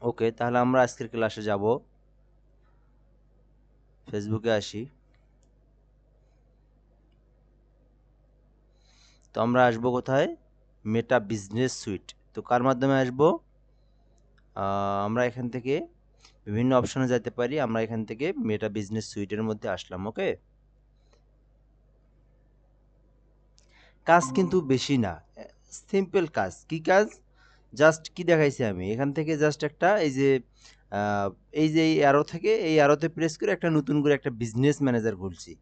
ওকে, তাহলে আমরা আজকের ক্লাসে যাব। ফেসবুকে আসি। তো আমরা আসবো কোথায়? মেটা বিজনেস সুইট। তো কার মাধ্যমে আসবো? আমরা এখান থেকে বিভিন্ন অপশনে যেতে পারি। আমরা এখান থেকে মেটা বিজনেস সুইটের মধ্যে আসলাম। ওকে, কাজ কিন্তু বেশি না, সিম্পল কাজ। কি কাজ? জাস্ট কি দেখাইছি আমি এখান থেকে, জাস্ট একটা আহ, এই অ্যারো থেকে এই অ্যারোতে প্রেস করে একটা নতুন করে একটা বিজনেস ম্যানেজার খুলছি।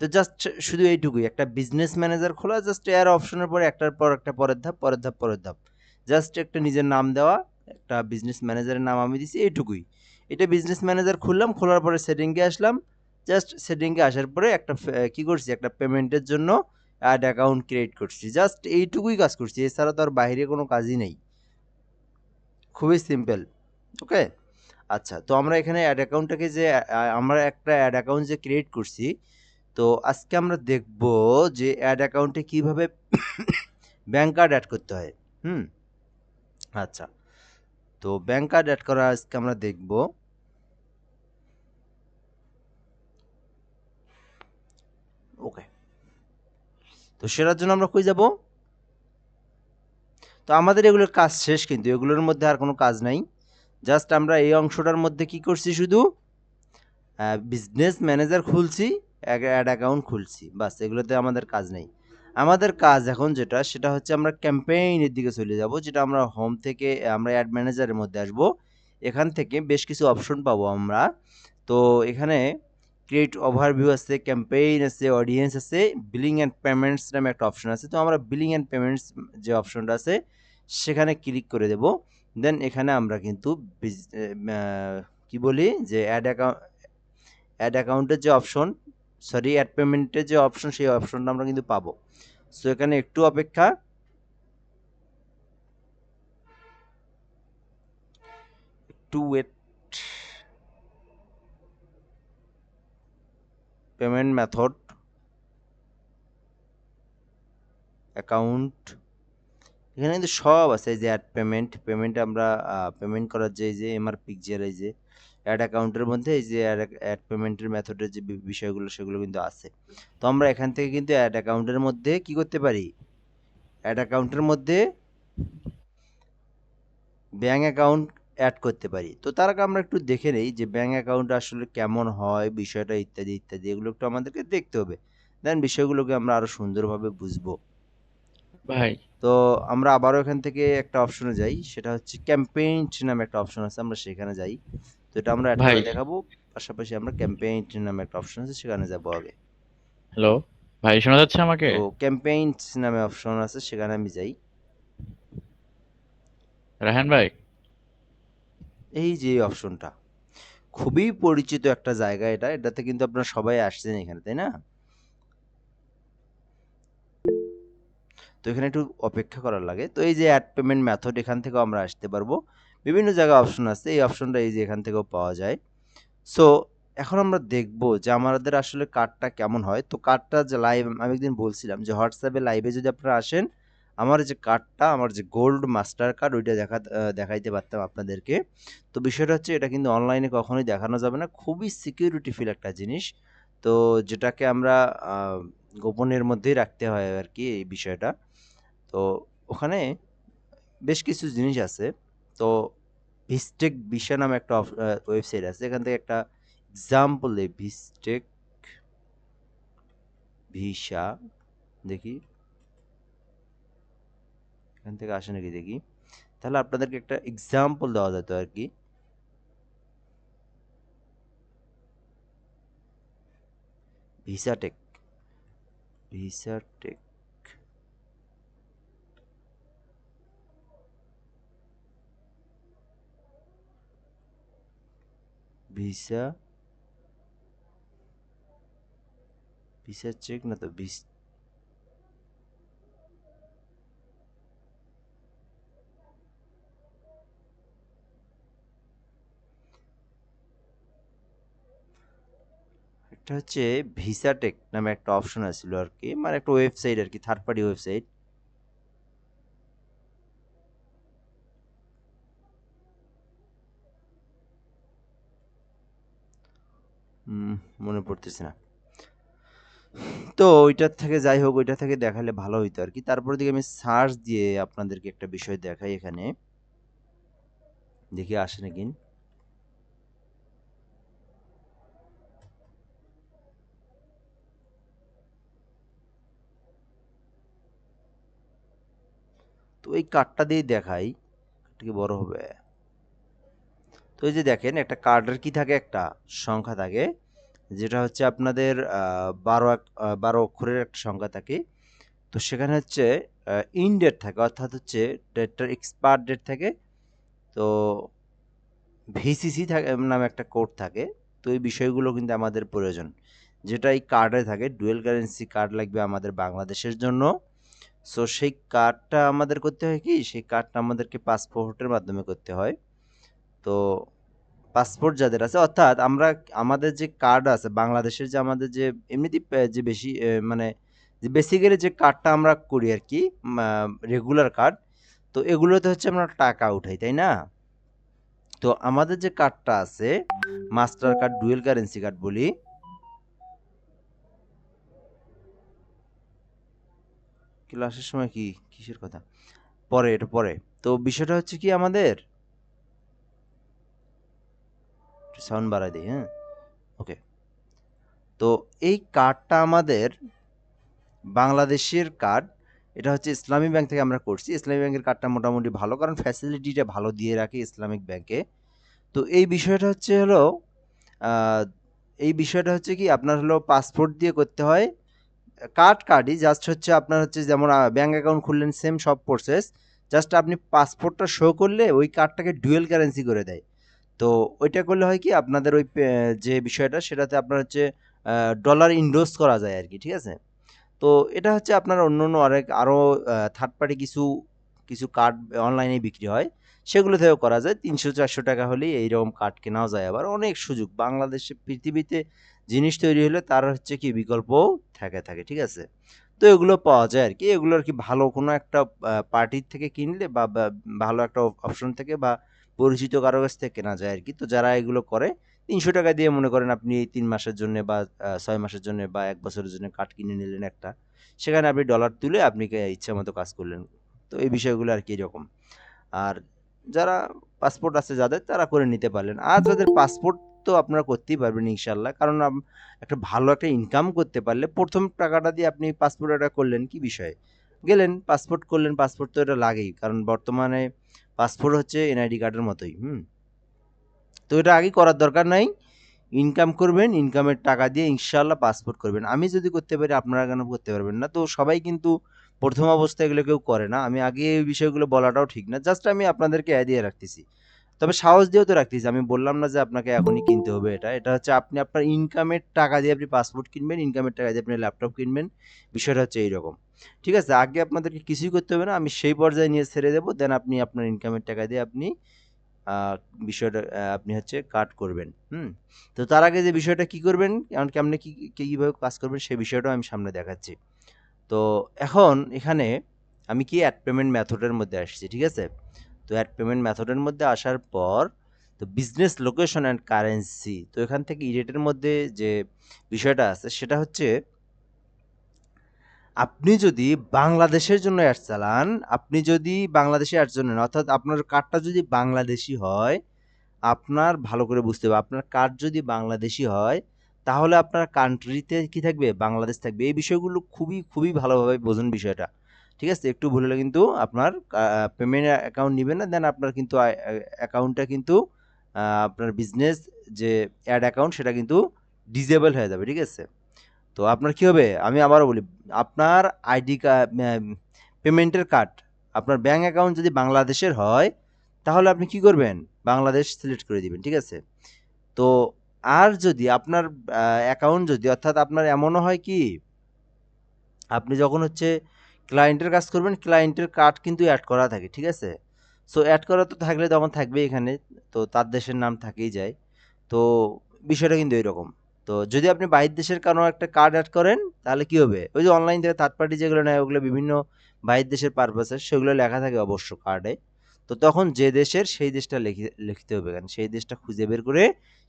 তো জাস্ট শুধু এইটুকুই, একটা বিজনেস ম্যানেজার খোলা, জাস্ট এর অপশনের পরে একটার পর একটা পরের ধাপ পরের ধাপ পরের ধাপ, জাস্ট একটা নিজের নাম দেওয়া, একটা বিজনেস ম্যানেজারের নাম আমি দিছি, এইটুকুই। এটা বিজনেস ম্যানেজার খুললাম, খোলার পরে সেটিংয়ে আসলাম। জাস্ট সেটিংয়ে আসার পরে একটা কি করছি, একটা পেমেন্টের জন্য অ্যাড অ্যাকাউন্ট ক্রিয়েট করছি। জাস্ট এইটুকুই কাজ করছি, এছাড়া তো আর বাইরে কোনো কাজই নেই। খুবই সিম্পল। ওকে, আচ্ছা, তো আমরা এখানে অ্যাড অ্যাকাউন্টটাকে যে আমরা একটা অ্যাড অ্যাকাউন্ট যে ক্রিয়েট করছি, তো আজকে আমরা দেখব যে অ্যাড অ্যাকাউন্টে কিভাবে ব্যাংক কার্ড অ্যাড করতে হয়। হুম, আচ্ছা, তো ব্যাংক কার্ড অ্যাড করা আজকে আমরা দেখব। ওকে, তো সেটার জন্য আমরা কই যাব? তো আমাদের এগুলোর কাজ শেষ, কিন্তু এগুলোর মধ্যে আর কোনো কাজ নাই। জাস্ট আমরা এই অংশটার মধ্যে কি করছি, শুধু বিজনেস ম্যানেজার খুলছি, অ্যাড অ্যাকাউন্ট খুলছি, বাস। এগুলোতে আমাদের কাজ নেই। আমাদের কাজ এখন যেটা, সেটা হচ্ছে আমরা ক্যাম্পেইনের দিকে চলে যাব, যেটা আমরা হোম থেকে আমরা অ্যাড ম্যানেজারের মধ্যে আসব। এখান থেকে বেশ কিছু অপশন পাবো আমরা। তো এখানে ক্রিয়েট ওভারভিউ আছে, ক্যাম্পেইন আছে, অডিয়েন্স আছে, বিলিং অ্যান্ড পেমেন্টস নামে একটা অপশন আছে। তো আমরা বিলিং অ্যান্ড পেমেন্টস যে অপশনটা আছে সেখানে ক্লিক করে দেব। দেন এখানে আমরা কিন্তু কি বলি যে অ্যাড অ্যাকাউন্টের যে অপশন, সরি অ্যাড পেমেন্টের যে অপশন, সেই অপশনটা আমরা কিন্তু পাবো। সো এখানে একটু অপেক্ষা, একটু ওয়েট। পেমেন্ট মেথড, অ্যাকাউন্ট, এখানে কিন্তু সব আছে। এই যে অ্যাড পেমেন্ট, পেমেন্ট আমরা পেমেন্ট করার যে এমআর পিকচার, এই যে অ্যাড অ্যাকাউন্টের মধ্যে এই যে অ্যাড পেমেন্টের মেথডের যে বিষয়গুলো, সেগুলো কিন্তু আছে। তো আমরা এখান থেকে কিন্তু অ্যাড অ্যাকাউন্টের মধ্যে কি করতে পারি? অ্যাড অ্যাকাউন্টের মধ্যে ব্যাঙ্ক অ্যাকাউন্ট অ্যাড করতে পারি। তো তার আগে আমরা একটু দেখে নেই যে ব্যাঙ্ক অ্যাকাউন্ট আসলে কেমন হয়, বিষয়টা ইত্যাদি ইত্যাদি, এগুলো একটু আমাদেরকে দেখতে হবে। দেন বিষয়গুলোকে আমরা আরো সুন্দরভাবে বুঝবো। ভাই। তো আমরা আবারও এখান থেকে একটা অপশনে যাই, সেটা হচ্ছে ক্যাম্পেইন নামে একটা অপশন আছে, আমরা সেখানে যাই। তো এটা আমরা অ্যাড ভাই, করে দেখাবো। পাশাপাশি আমরা ক্যাম্পেইন নামে একটা অপশন আছে, সেখানে যাব আগে। হ্যালো। ভাই, শোনা যাচ্ছে আমাকে? তো ক্যাম্পেইন নামে অপশন আছে, সেখানে আমি যাই। রাহান ভাই। এই যে অপশনটা, খুবই পরিচিত একটা জায়গা, এটাতে কিন্তু আপনারা সবাই আসছেন এখানে, তাই না? তো এখানে একটু অপেক্ষা করার লাগে। তো এই যে অ্যাড পেমেন্ট মেথড, এখান থেকেও আমরা আসতে পারবো। বিভিন্ন জায়গায় অপশন আছে, এই অপশনটা এই যে এখান থেকেও পাওয়া যায়। সো এখন আমরা দেখব যে আমাদের আসলে কার্ডটা কেমন হয়। তো কার্ডটা যে লাইভ, আমি একদিন বলছিলাম যে হোয়াটসঅ্যাপে লাইভে যদি আপনারা আসেন, আমার যে কার্ডটা, আমার যে গোল্ড মাস্টার কার্ড, ওইটা দেখাইতে পারতাম আপনাদেরকে। তো বিষয়টা হচ্ছে, এটা কিন্তু অনলাইনে কখনোই দেখানো যাবে না, খুবই সিকিউরিটি ফিল একটা জিনিস। তো যেটাকে আমরা গোপনের মধ্যেই রাখতে হয় আর কি, এই বিষয়টা। তো ওখানে বেশ কিছু জিনিস আছে। তো ভিস্টেক ভিসা নামে একটা ওয়েবসাইট আছে, এখান থেকে একটা এক্সাম্পল দেই। ভিস্টেক ভিসা, দেখি এখান থেকে আসে নাকি, দেখি। তাহলে আপনাদেরকে একটা এক্সাম্পল দেওয়া যেত আর কি। ভিসাটেক, ভিসাটেক, ভিসা, ভিসা চেক না তো, একটা হচ্ছে ভিসাটেক নামে একটা অপশন আছিল আর কি, মানে একটা ওয়েবসাইট আর কি, থার্ড পার্টি ওয়েবসাইট। মনে পড়তেছে না। তো ওইটার থেকে যাই হোক, ওইটা থেকে দেখালে ভালো হইতো আর কি। তারপর দিকে আমি সার্চ দিয়ে আপনাদেরকে একটা বিষয় দেখাই এখানে, দেখি আসে নাকি। তো এই কার্ডটা দিয়ে দেখাই, কার্ডটা কি বড় হবে? তো এই যে দেখেন, একটা কার্ডের কি থাকে, একটা সংখ্যা থাকে, যেটা হচ্ছে আপনাদের 12 অক্ষরের একটা সংখ্যা থাকে। তো সেখানে হচ্ছে ইন ডেট থাকে, অর্থাৎ হচ্ছে ডেটটার এক্সপায়ার ডেট থাকে। তো ভিসিসি থাকে নামে একটা কোড থাকে। তো এই বিষয়গুলো কিন্তু আমাদের প্রয়োজন, যেটা এই কার্ডে থাকে। ডুয়েল কারেন্সি কার্ড লাগবে আমাদের বাংলাদেশের জন্য। সো সেই কার্ডটা আমাদের করতে হয় কি, সেই কার্ডটা আমাদেরকে পাসপোর্টের মাধ্যমে করতে হয়। তো পাসপোর্ট যাদের আছে, অর্থাৎ আমরা আমাদের যে কার্ড আছে বাংলাদেশের, যে আমাদের যে এমনিতে যে বেশি মানে যে বেসিক্যালি যে কার্ডটা আমরা করি আর কি, রেগুলার কার্ড, তো এগুলোতে হচ্ছে আমরা টাকা উঠাই, তাই না? তো আমাদের যে কার্ডটা আছে, master card, dual currency card বলি। ক্লাসের সময় কি কিসের কথা, পরে, এটা পরে। তো বিষয়টা হচ্ছে কি, আমাদের সাউন্ড বাড়াই দিই, হ্যাঁ, ওকে। তো এই কার্ডটা আমাদের বাংলাদেশের কার্ড। এটা হচ্ছে ইসলামী ব্যাংক থেকে আমরা করছি। ইসলামী ব্যাংকের কার্ডটা মোটামুটি ভালো, কারণ ফ্যাসিলিটিটা ভালো দিয়ে রাখে ইসলামিক ব্যাংকে। তো এই বিষয়টা হচ্ছে হলো আহ, এই বিষয়টা হচ্ছে কি, আপনার হলো পাসপোর্ট দিয়ে করতে হয়। কার্ডই জাস্ট হচ্ছে আপনার হচ্ছে, যেমন ব্যাংক অ্যাকাউন্ট খুললেন, সেম সব প্রসেস। জাস্ট আপনি পাসপোর্টটা শো করলে ওই কার্ডটাকে ডুয়েল কারেন্সি করে দেয়। তো ওইটা করলে হয় কি, আপনাদের ওই যে বিষয়টা, সেটাতে আপনার হচ্ছে ডলার ইনভেস্ট করা যায় আর কি, ঠিক আছে? তো এটা হচ্ছে আপনার অন্য অন্য আরও থার্ড পার্টি কিছু কিছু কার্ড অনলাইনে বিক্রি হয়, সেগুলো থেকেও করা যায়। 300-400 টাকা হলেই এইরকম কার্ড কেনাও যায়। আবার অনেক সুযোগ, বাংলাদেশে পৃথিবীতে জিনিস তৈরি হলে তার হচ্ছে কি বিকল্প থাকে, ঠিক আছে? তো এগুলো পাওয়া যায় আর কি। এগুলো আর কি ভালো কোনো একটা পার্টির থেকে কিনলে, বা ভালো একটা অপশন থেকে, বা পরিচিত কারো কাছ থেকে কেনা যায় আর কি। তো যারা এগুলো করে, 300 টাকা দিয়ে মনে করেন আপনি এই 3 মাসের জন্য, বা 6 মাসের জন্য, বা 1 বছরের জন্য কার্ড কিনে নিলেন একটা। সেখানে আপনি ডলার তুলে আপনি ইচ্ছা মতো কাজ করলেন। তো এই বিষয়গুলো আর কি এরকম। আর যারা পাসপোর্ট আছে যাদের, তারা করে নিতে পারলেন। আর যাদের পাসপোর্ট, তো আপনারা করতেই পারবেন ইনশাল্লাহ, কারণ একটা ভালো একটা ইনকাম করতে পারলে, প্রথম টাকাটা দিয়ে আপনি পাসপোর্ট এটা করলেন, কি বিষয়, গেলেন পাসপোর্ট করলেন। পাসপোর্ট তো এটা লাগেই, কারণ বর্তমানে পাসপোর্ট হচ্ছে এনআইডি কার্ডের মতোই। তো এটা আগে করার দরকার নাই। ইনকাম করবেন, ইনকামের টাকা দিয়ে ইনশাল্লাহ পাসপোর্ট করবেন। আমি যদি করতে পারি, আপনারা কেন করতে পারবেন না? তো সবাই কিন্তু প্রথম অবস্থায় এগুলো কেউ করে না। আমি আগে এই বিষয়গুলো বলাটাও ঠিক না, জাস্ট আমি আপনাদেরকে আইডিয়া রাখতেছি। তবে সাহস দিয়েও তো রাখতেছি, আমি বললাম না যে আপনাকে এখনই কিনতে হবে। এটা এটা হচ্ছে আপনি আপনার ইনকামের টাকা দিয়ে আপনি পাসপোর্ট কিনবেন, ইনকামের টাকা দিয়ে আপনি ল্যাপটপ কিনবেন। বিষয়টা হচ্ছে এইরকম, ঠিক আছে? আগে আপনাদেরকে কিছুই করতে হবে না, আমি সেই পর্যায়ে নিয়ে ছেড়ে দেবো, দেন আপনি আপনার ইনকামের টাকা দিয়ে আপনি আহ, বিষয়টা আপনি হচ্ছে কাট করবেন। তো তার আগে যে বিষয়টা কি করবেন, কারণ কেমনে কিভাবে কাজ করবেন, সেই বিষয়টাও আমি সামনে দেখাচ্ছি। তো এখন এখানে আমি কি অ্যাড পেমেন্ট মেথডের মধ্যে আসছি, ঠিক আছে? তো অ্যাড পেমেন্ট মেথডের মধ্যে আসার পর, তো বিজনেস লোকেশন অ্যান্ড কারেন্সি, তো এখান থেকে ইরেটের মধ্যে যে বিষয়টা আছে, সেটা হচ্ছে আপনি যদি বাংলাদেশের জন্য অ্যাড চালান, আপনি যদি বাংলাদেশে অ্যাড জন্য, অর্থাৎ আপনার কার্ডটা যদি বাংলাদেশি হয়, আপনার ভালো করে বুঝতে হবে, আপনার কার্ড যদি বাংলাদেশি হয়, তাহলে আপনার কান্ট্রিতে কি থাকবে, বাংলাদেশ থাকবে। এই বিষয়গুলো খুবই খুবই ভালোভাবে বোঝুন বিষয়টা, ঠিক আছে? একটু ভুল হলে কিন্তু আপনার পেমেন্ট অ্যাকাউন্ট নেবে না, দেন আপনার কিন্তু অ্যাকাউন্টটা কিন্তু আপনার বিজনেস যে অ্যাড অ্যাকাউন্ট, সেটা কিন্তু ডিজেবল হয়ে যাবে, ঠিক আছে? তো আপনার কি হবে, আমি আবারও বলি, আপনার আইডি কার্ড, পেমেন্টের কার্ড, আপনার ব্যাঙ্ক অ্যাকাউন্ট যদি বাংলাদেশের হয়, তাহলে আপনি কি করবেন, বাংলাদেশ সিলেক্ট করে দিবেন, ঠিক আছে? তো আর যদি আপনার অ্যাকাউন্ট যদি, অর্থাৎ আপনার এমনও হয় কি, আপনি যখন হচ্ছে ক্লায়েন্টের কাজ করবেন, ক্লায়েন্টের কার্ড কিন্তু অ্যাড করা থাকে, ঠিক আছে? সো অ্যাড করা তো থাকলে তখন থাকবে এখানে, তো তার দেশের নাম থাকেই যায়। তো বিষয়টা কিন্তু এরকম। তো যদি আপনি বাইরের দেশের কোনো একটা কার্ড অ্যাড করেন, তাহলে কি হবে, ওই যে অনলাইন থেকে থার্ড পার্টি যেগুলো নেয়, ওগুলো বিভিন্ন বাইরের দেশের পারপাসে, সেগুলো লেখা থাকে অবশ্য কার্ডে। তো তখন যে দেশের সেই দেশটা লিখতে হবে, কারণ সেই দেশটা খুঁজে বের করে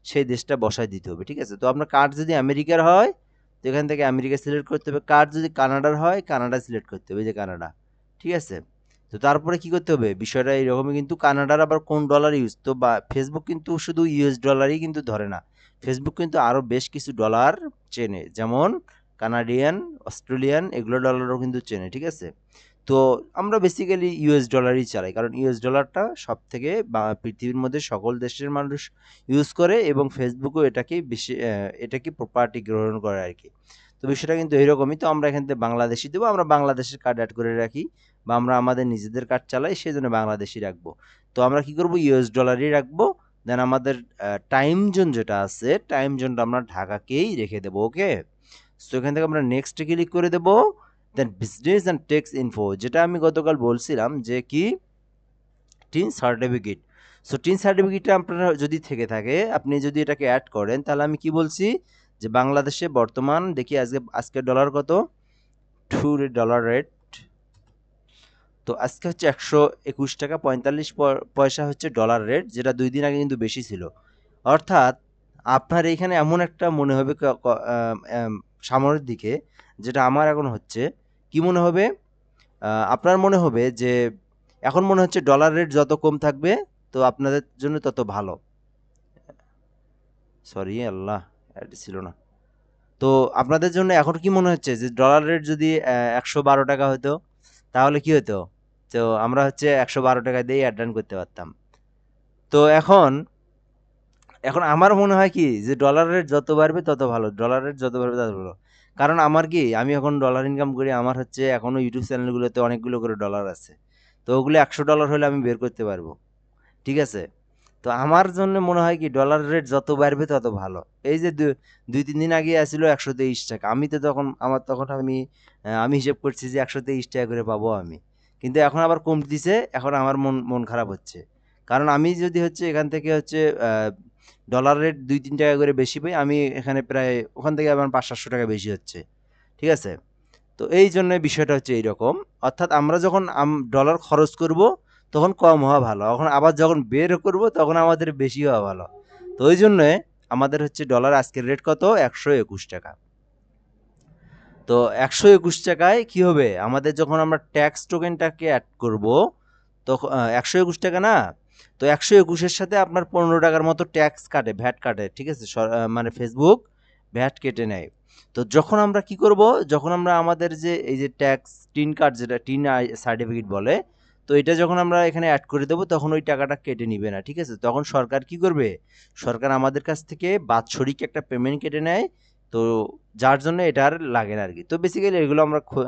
সেই দেশটা বসায় দিতে হবে, ঠিক আছে? তো আপনার কার্ড যদি আমেরিকার হয় তো এখান থেকে আমেরিকা সিলেক্ট করতে হবে, কার্ড যদি কানাডার হয় কানাডা সিলেক্ট করতে হবে, এই যে কানাডা, ঠিক আছে? তো তারপরে কি করতে হবে, বিষয়টা এইরকমই, কিন্তু কানাডার আবার কোন ডলার ইউজ, তো বা ফেসবুক কিন্তু শুধু ইউএস ডলারই কিন্তু ধরে না, ফেসবুক কিন্তু আরও বেশ কিছু ডলার চেনে, যেমন কানাডিয়ান, অস্ট্রেলিয়ান, এগুলো ডলারও কিন্তু চেনে, ঠিক আছে? তো আমরা বেসিক্যালি ইউএস ডলারই চালাই, কারণ ইউএস ডলারটা সব থেকে বা পৃথিবীর মধ্যে সকল দেশের মানুষ ইউজ করে, এবং ফেসবুকও এটাকেই বেশি এটাকে প্রপার্টি গ্রহণ করে আর কি। তো বিষয়টা কিন্তু এরকমই। তো আমরা এখান থেকে বাংলাদেশি দেবো, আমরা বাংলাদেশের কার্ড অ্যাড করে রাখি, বা আমরা আমাদের নিজেদের কার্ড চালাই, সেই জন্য বাংলাদেশি রাখবো। তো আমরা কি করব, ইউএস ডলারই রাখবো। দেন আমাদের টাইম জোন যেটা আছে, টাইম জোনটা আমরা ঢাকাকেই রেখে দেবো, ওকে? সো এখান থেকে আমরা নেক্সটে ক্লিক করে দেবো। দেন বিজনেস অ্যান্ড ট্যাক্স ইনফো, যেটা আমি গতকাল বলছিলাম যে কি, টিন সার্টিফিকেট। সো টিন সার্টিফিকেটটা আপনার যদি থেকে থাকে, আপনি যদি এটাকে অ্যাড করেন, তাহলে আমি কি বলছি যে বাংলাদেশে বর্তমান দেখি আজকে ডলার কত, টু ডলার রেট, তো আজকে হচ্ছে 121 টাকা 45 পয়সা হচ্ছে ডলার রেট, যেটা 2 দিন আগে কিন্তু বেশি ছিল। অর্থাৎ আপনার এইখানে এমন একটা মনে হবে সামনের দিকে, যেটা আমার এখন হচ্ছে, কি মনে হবে, আপনার মনে হবে যে এখন মনে হচ্ছে ডলার রেট যত কম থাকবে তো আপনাদের জন্য তত ভালো। সরি আল্লাহ, এটা ছিল না। তো আপনাদের জন্য এখন কি মনে হচ্ছে যে ডলার রেট যদি 112 টাকা হতো, তাহলে কি হতো, তো আমরা হচ্ছে 112 টাকা দিয়ে অ্যাড রান করতে পারতাম। তো এখন এখন আমার মনে হয় কি যে ডলার রেট যত বাড়বে তত ভালো, ডলার রেট যত বাড়বে তত ভালো। কারণ আমার কি, আমি এখন ডলার ইনকাম করি, আমার হচ্ছে এখনো ইউটিউব চ্যানেলগুলোতে অনেকগুলো করে ডলার আছে। তো ওগুলো $100 হলে আমি বের করতে পারবো, ঠিক আছে? তো আমার জন্য মনে হয় কি ডলার রেট যত বাড়বে তত ভালো। এই যে 2-3 দিন আগে আসছিল 123 টাকা, আমি তো তখন আমার তখন আমি হিসেব করছি যে 123 টাকা করে পাবো আমি, কিন্তু এখন আবার কম দিছে, এখন আমার মন মন খারাপ হচ্ছে। কারণ আমি যদি হচ্ছে এখান থেকে হচ্ছে ডলার রেট 2-3 টাকা করে বেশি পাই, আমি এখানে প্রায় ওখান থেকে আমার 500-700 টাকা বেশি হচ্ছে, ঠিক আছে? তো এই জন্য বিষয়টা হচ্ছে এইরকম। অর্থাৎ আমরা যখন ডলার খরচ করব তখন কম হওয়া ভালো, এখন আবার যখন বের করব তখন আমাদের বেশি হওয়া ভালো। তো ওই জন্য আমাদের হচ্ছে ডলার আজকের রেট কত, 121 টাকা। তো 121 টাকায় কি হবে, আমাদের যখন আমরা ট্যাক্স টোকেনটাকে অ্যাড করব তখন 121 টাকা না, তো 121-এর সাথে আপনার 15 টাকার মতো ট্যাক্স কাটে, ভ্যাট কাটে, ঠিক আছে? মানে ফেসবুক ভ্যাট কেটে নেয়। তো যখন আমরা কি করব, যখন আমরা আমাদের যে এই যে ট্যাক্স টিন কার্ড, যেটা টিন সার্টিফিকেট বলে, তো এটা যখন আমরা এখানে অ্যাড করে দেবো তখন ওই টাকাটা কেটে নিবে না, ঠিক আছে? তখন সরকার কি করবে, সরকার আমাদের কাছ থেকে বাৎসরিক একটা পেমেন্ট কেটে নেয়। তো যার জন্য এটা আর লাগে না আরকি। তো বেসিক্যালি এগুলো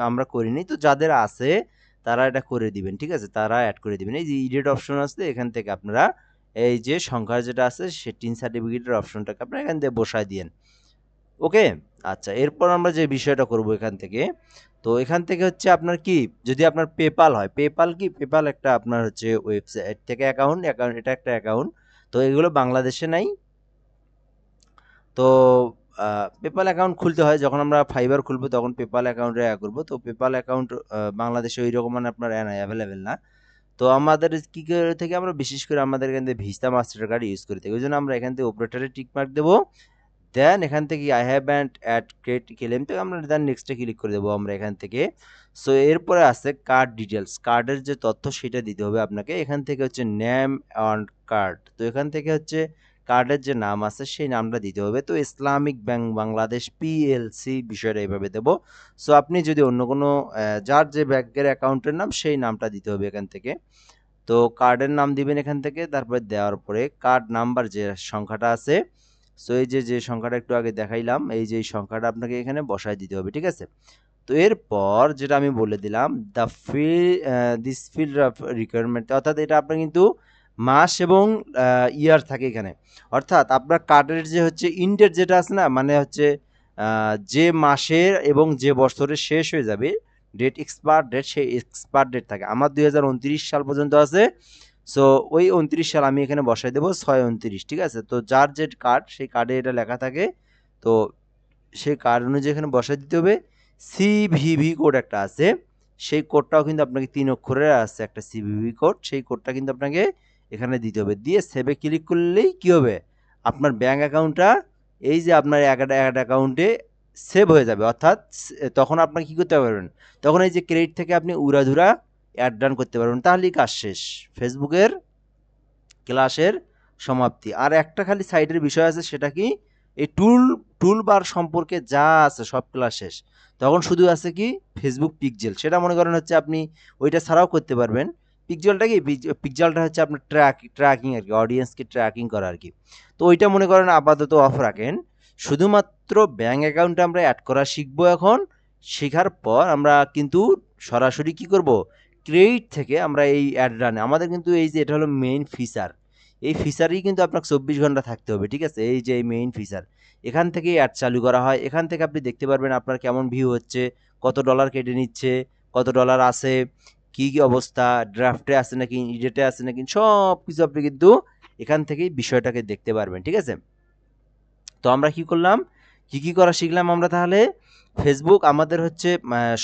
আমরা করিনি। তো যাদের আছে তারা এটা করে দিবেন, ঠিক আছে? তারা এড করে দিবেন। এই যে এডিট অপশন আছে, এখান থেকে আপনারা এই যে সংখ্যা যেটা আছে সে টিন সার্টিফিকেটের অপশনটাকে আপনারা এখান থেকে বসায় দিয়েন। ওকে? আচ্ছা, এরপর আমরা যে বিষয়টা করব এখান থেকে, তো এখান থেকে হচ্ছে আপনার কি, যদি আপনার পেপাল হয়, পেপাল কি, পেপাল একটা আপনার হচ্ছে ওয়েবসাইট থেকে অ্যাকাউন্ট, এটা একটা অ্যাকাউন্ট। তো এগুলো বাংলাদেশে নাই। তো পেপাল অ্যাকাউন্ট খুলতে হয়, যখন আমরা ফাইবার খুলবো তখন পেপাল অ্যাকাউন্টে করবো। তো পেপাল অ্যাকাউন্ট বাংলাদেশে ওই রকম মানে আপনার অ্যাভেলেবেল না। তো আমাদের কি করে থেকে, আমরা বিশেষ করে আমাদের এখান থেকে ভিসা মাস্টার কার্ড ইউজ করে থাকি, ওই জন্য আমরা এখান থেকে অপারেটরে টিক মার্ক দেবো। দেন এখান থেকে I have add credit claim থেকে আমরা দেন নেক্সটে ক্লিক করে দেবো আমরা এখান থেকে। সো এরপরে আছে কার্ড ডিটেলস, কার্ডের যে তথ্য সেটা দিতে হবে আপনাকে। এখান থেকে হচ্ছে নেম অন কার্ড, তো এখান থেকে হচ্ছে কার্ডের যে নাম আছে সেই নামটা দিতে হবে। তো ইসলামিক ব্যাংক বাংলাদেশ পিএলসি, বিষয়টা এইভাবে দেবো। সো আপনি যদি অন্য কোনো যার যে ব্যাংকের অ্যাকাউন্টের নাম সেই নামটা দিতে হবে এখান থেকে। তো কার্ডের নাম দিবেন এখান থেকে, তারপরে দেওয়ার পরে কার্ড নাম্বার যে সংখ্যাটা আছে, সো এই যে সংখ্যাটা একটু আগে দেখাইলাম, এই যে সংখ্যাটা আপনাকে এখানে বসায় দিতে হবে, ঠিক আছে? তো এরপর যেটা আমি বলে দিলাম, the fee this field of requirement, অর্থাৎ এটা আপনার কিন্তু মাস এবং ইয়ার থাকে এখানে। অর্থাৎ আপনার কার্ডের যে হচ্ছে ইন্ডেট যেটা আছে না, মানে হচ্ছে যে মাসের এবং যে বছরের শেষ হয়ে যাবে, ডেট এক্সপায়ার ডেট, সেই এক্সপায়ার ডেট থাকে। আমার 2029 সাল পর্যন্ত আছে। সো ওই 29 সাল আমি এখানে বসাই দেবো 6/29, ঠিক আছে? তো যার যে কার্ড সেই কার্ডে এটা লেখা থাকে। তো সেই কার্ড অনুযায়ী এখানে বসাই দিতে হবে। সিভিভি কোড একটা আছে, সেই কোডটাও কিন্তু আপনাকে ৩ অক্ষরের আছে একটা সিভিভি কোড, সেই কোডটা কিন্তু আপনাকে এখানে দিতে হবে। দিয়ে সেভে ক্লিক করলেই কী হবে, আপনার ব্যাঙ্ক অ্যাকাউন্টটা এই যে আপনার অ্যাড অ্যাকাউন্টে সেভ হয়ে যাবে। অর্থাৎ তখন আপনার কী করতে পারবেন, তখন এই যে ক্রেডিট থেকে আপনি উড়াধুরা অ্যাড রান করতে পারবেন, তাহলেই কাজ শেষ, ফেসবুকের ক্লাসের সমাপ্তি। আর একটা খালি সাইডের বিষয় আছে, সেটা কি, এই টুল বার সম্পর্কে যা আছে সব ক্লাস শেষ। তখন শুধু আছে কি ফেসবুক পিক্সেল, সেটা মনে করেন হচ্ছে আপনি ওইটা ছাড়াও করতে পারবেন। পিক্সেলটা কি, পিক্সেলটা হচ্ছে আপনার ট্র্যাকিং আর কি, অডিয়েন্সকে ট্র্যাকিং করা আর কি। তো ওইটা মনে করেন আপাতত অফ রাখেন। শুধুমাত্র ব্যাঙ্ক অ্যাকাউন্টে আমরা অ্যাড করা শিখবো এখন। শেখার পর আমরা কিন্তু সরাসরি কি করব, ক্রেডিট থেকে আমরা এই অ্যাড রানে আমাদের কিন্তু এই যে এটা হলো মেইন ফিচার, এই ফিচারেই কিন্তু আপনাকে 24 ঘন্টা থাকতে হবে, ঠিক আছে। এই যে এই মেইন ফিচার, এখান থেকেই অ্যাড চালু করা হয়। এখান থেকে আপনি দেখতে পারবেন আপনার কেমন ভিউ হচ্ছে, কত ডলার কেটে নিচ্ছে, কত ডলার আছে, কি কি অবস্থা, ড্রাফটে আছে নাকি, ইডেটে আছে নাকি, সব কিছু আপনি কিন্তু এখান থেকেই বিষয়টাকে দেখতে পারবেন, ঠিক আছে। তো আমরা কি করলাম, কি কি করা শিখলাম আমরা তাহলে। ফেসবুক আমাদের হচ্ছে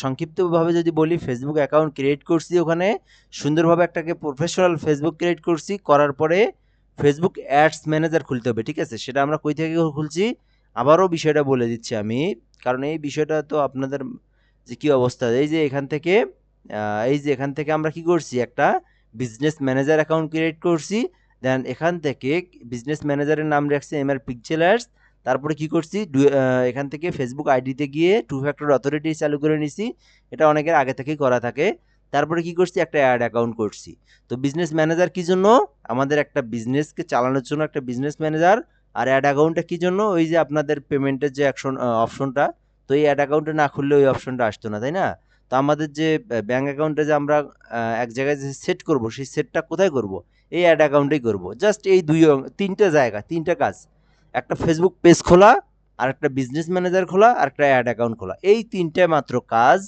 সংক্ষিপ্তভাবে যদি বলি, ফেসবুক অ্যাকাউন্ট ক্রিয়েট করছি, ওখানে সুন্দরভাবে একটাকে প্রফেশনাল ফেসবুক ক্রিয়েট করছি, করার পরে ফেসবুক অ্যাডস ম্যানেজার খুলতে হবে, ঠিক আছে। সেটা আমরা কই থেকে খুলছি, আবারও বিষয়টা বলে দিচ্ছি আমি, কারণ এই বিষয়টা তো আপনাদের যে কী অবস্থা, এই যে এখান থেকে এখান থেকে আমরা কি করছি, একটা বিজনেস ম্যানেজার অ্যাকাউন্ট ক্রিয়েট করছি। দেন এখান থেকে বিজনেস ম্যানেজারের নাম রাখছি এমআর পিকচার্স। তারপরে কি করছি, এখান থেকে ফেসবুক আইডিতে গিয়ে 2 ফ্যাক্টর অথরিটি চালু করে নিছি, এটা অনেকের আগে থেকেই করা থাকে। তারপরে কি করছি, একটা অ্যাড অ্যাকাউন্ট করছি। তো বিজনেস ম্যানেজার কী জন্য, আমাদের একটা বিজনেসকে চালানোর জন্য একটা বিজনেস ম্যানেজার। আর অ্যাড অ্যাকাউন্টটা কী জন্য, ওই যে আপনাদের পেমেন্টের যে অপশনটা, তো এই অ্যাড অ্যাকাউন্টে না খুললে ওই অপশনটা আসতো না, তাই না। তো আমাদের যে ব্যাঙ্ক অ্যাকাউন্টে যে আমরা এক জায়গায় যে সেট করব, সেই সেটটা কোথায় করব, এই অ্যাড অ্যাকাউন্টেই করব। জাস্ট এই তিনটা জায়গা, তিনটা কাজ, একটা ফেসবুক পেজ খোলা, আর একটা বিজনেস ম্যানেজার খোলা, আর একটা অ্যাড অ্যাকাউন্ট খোলা, এই তিনটে মাত্র কাজ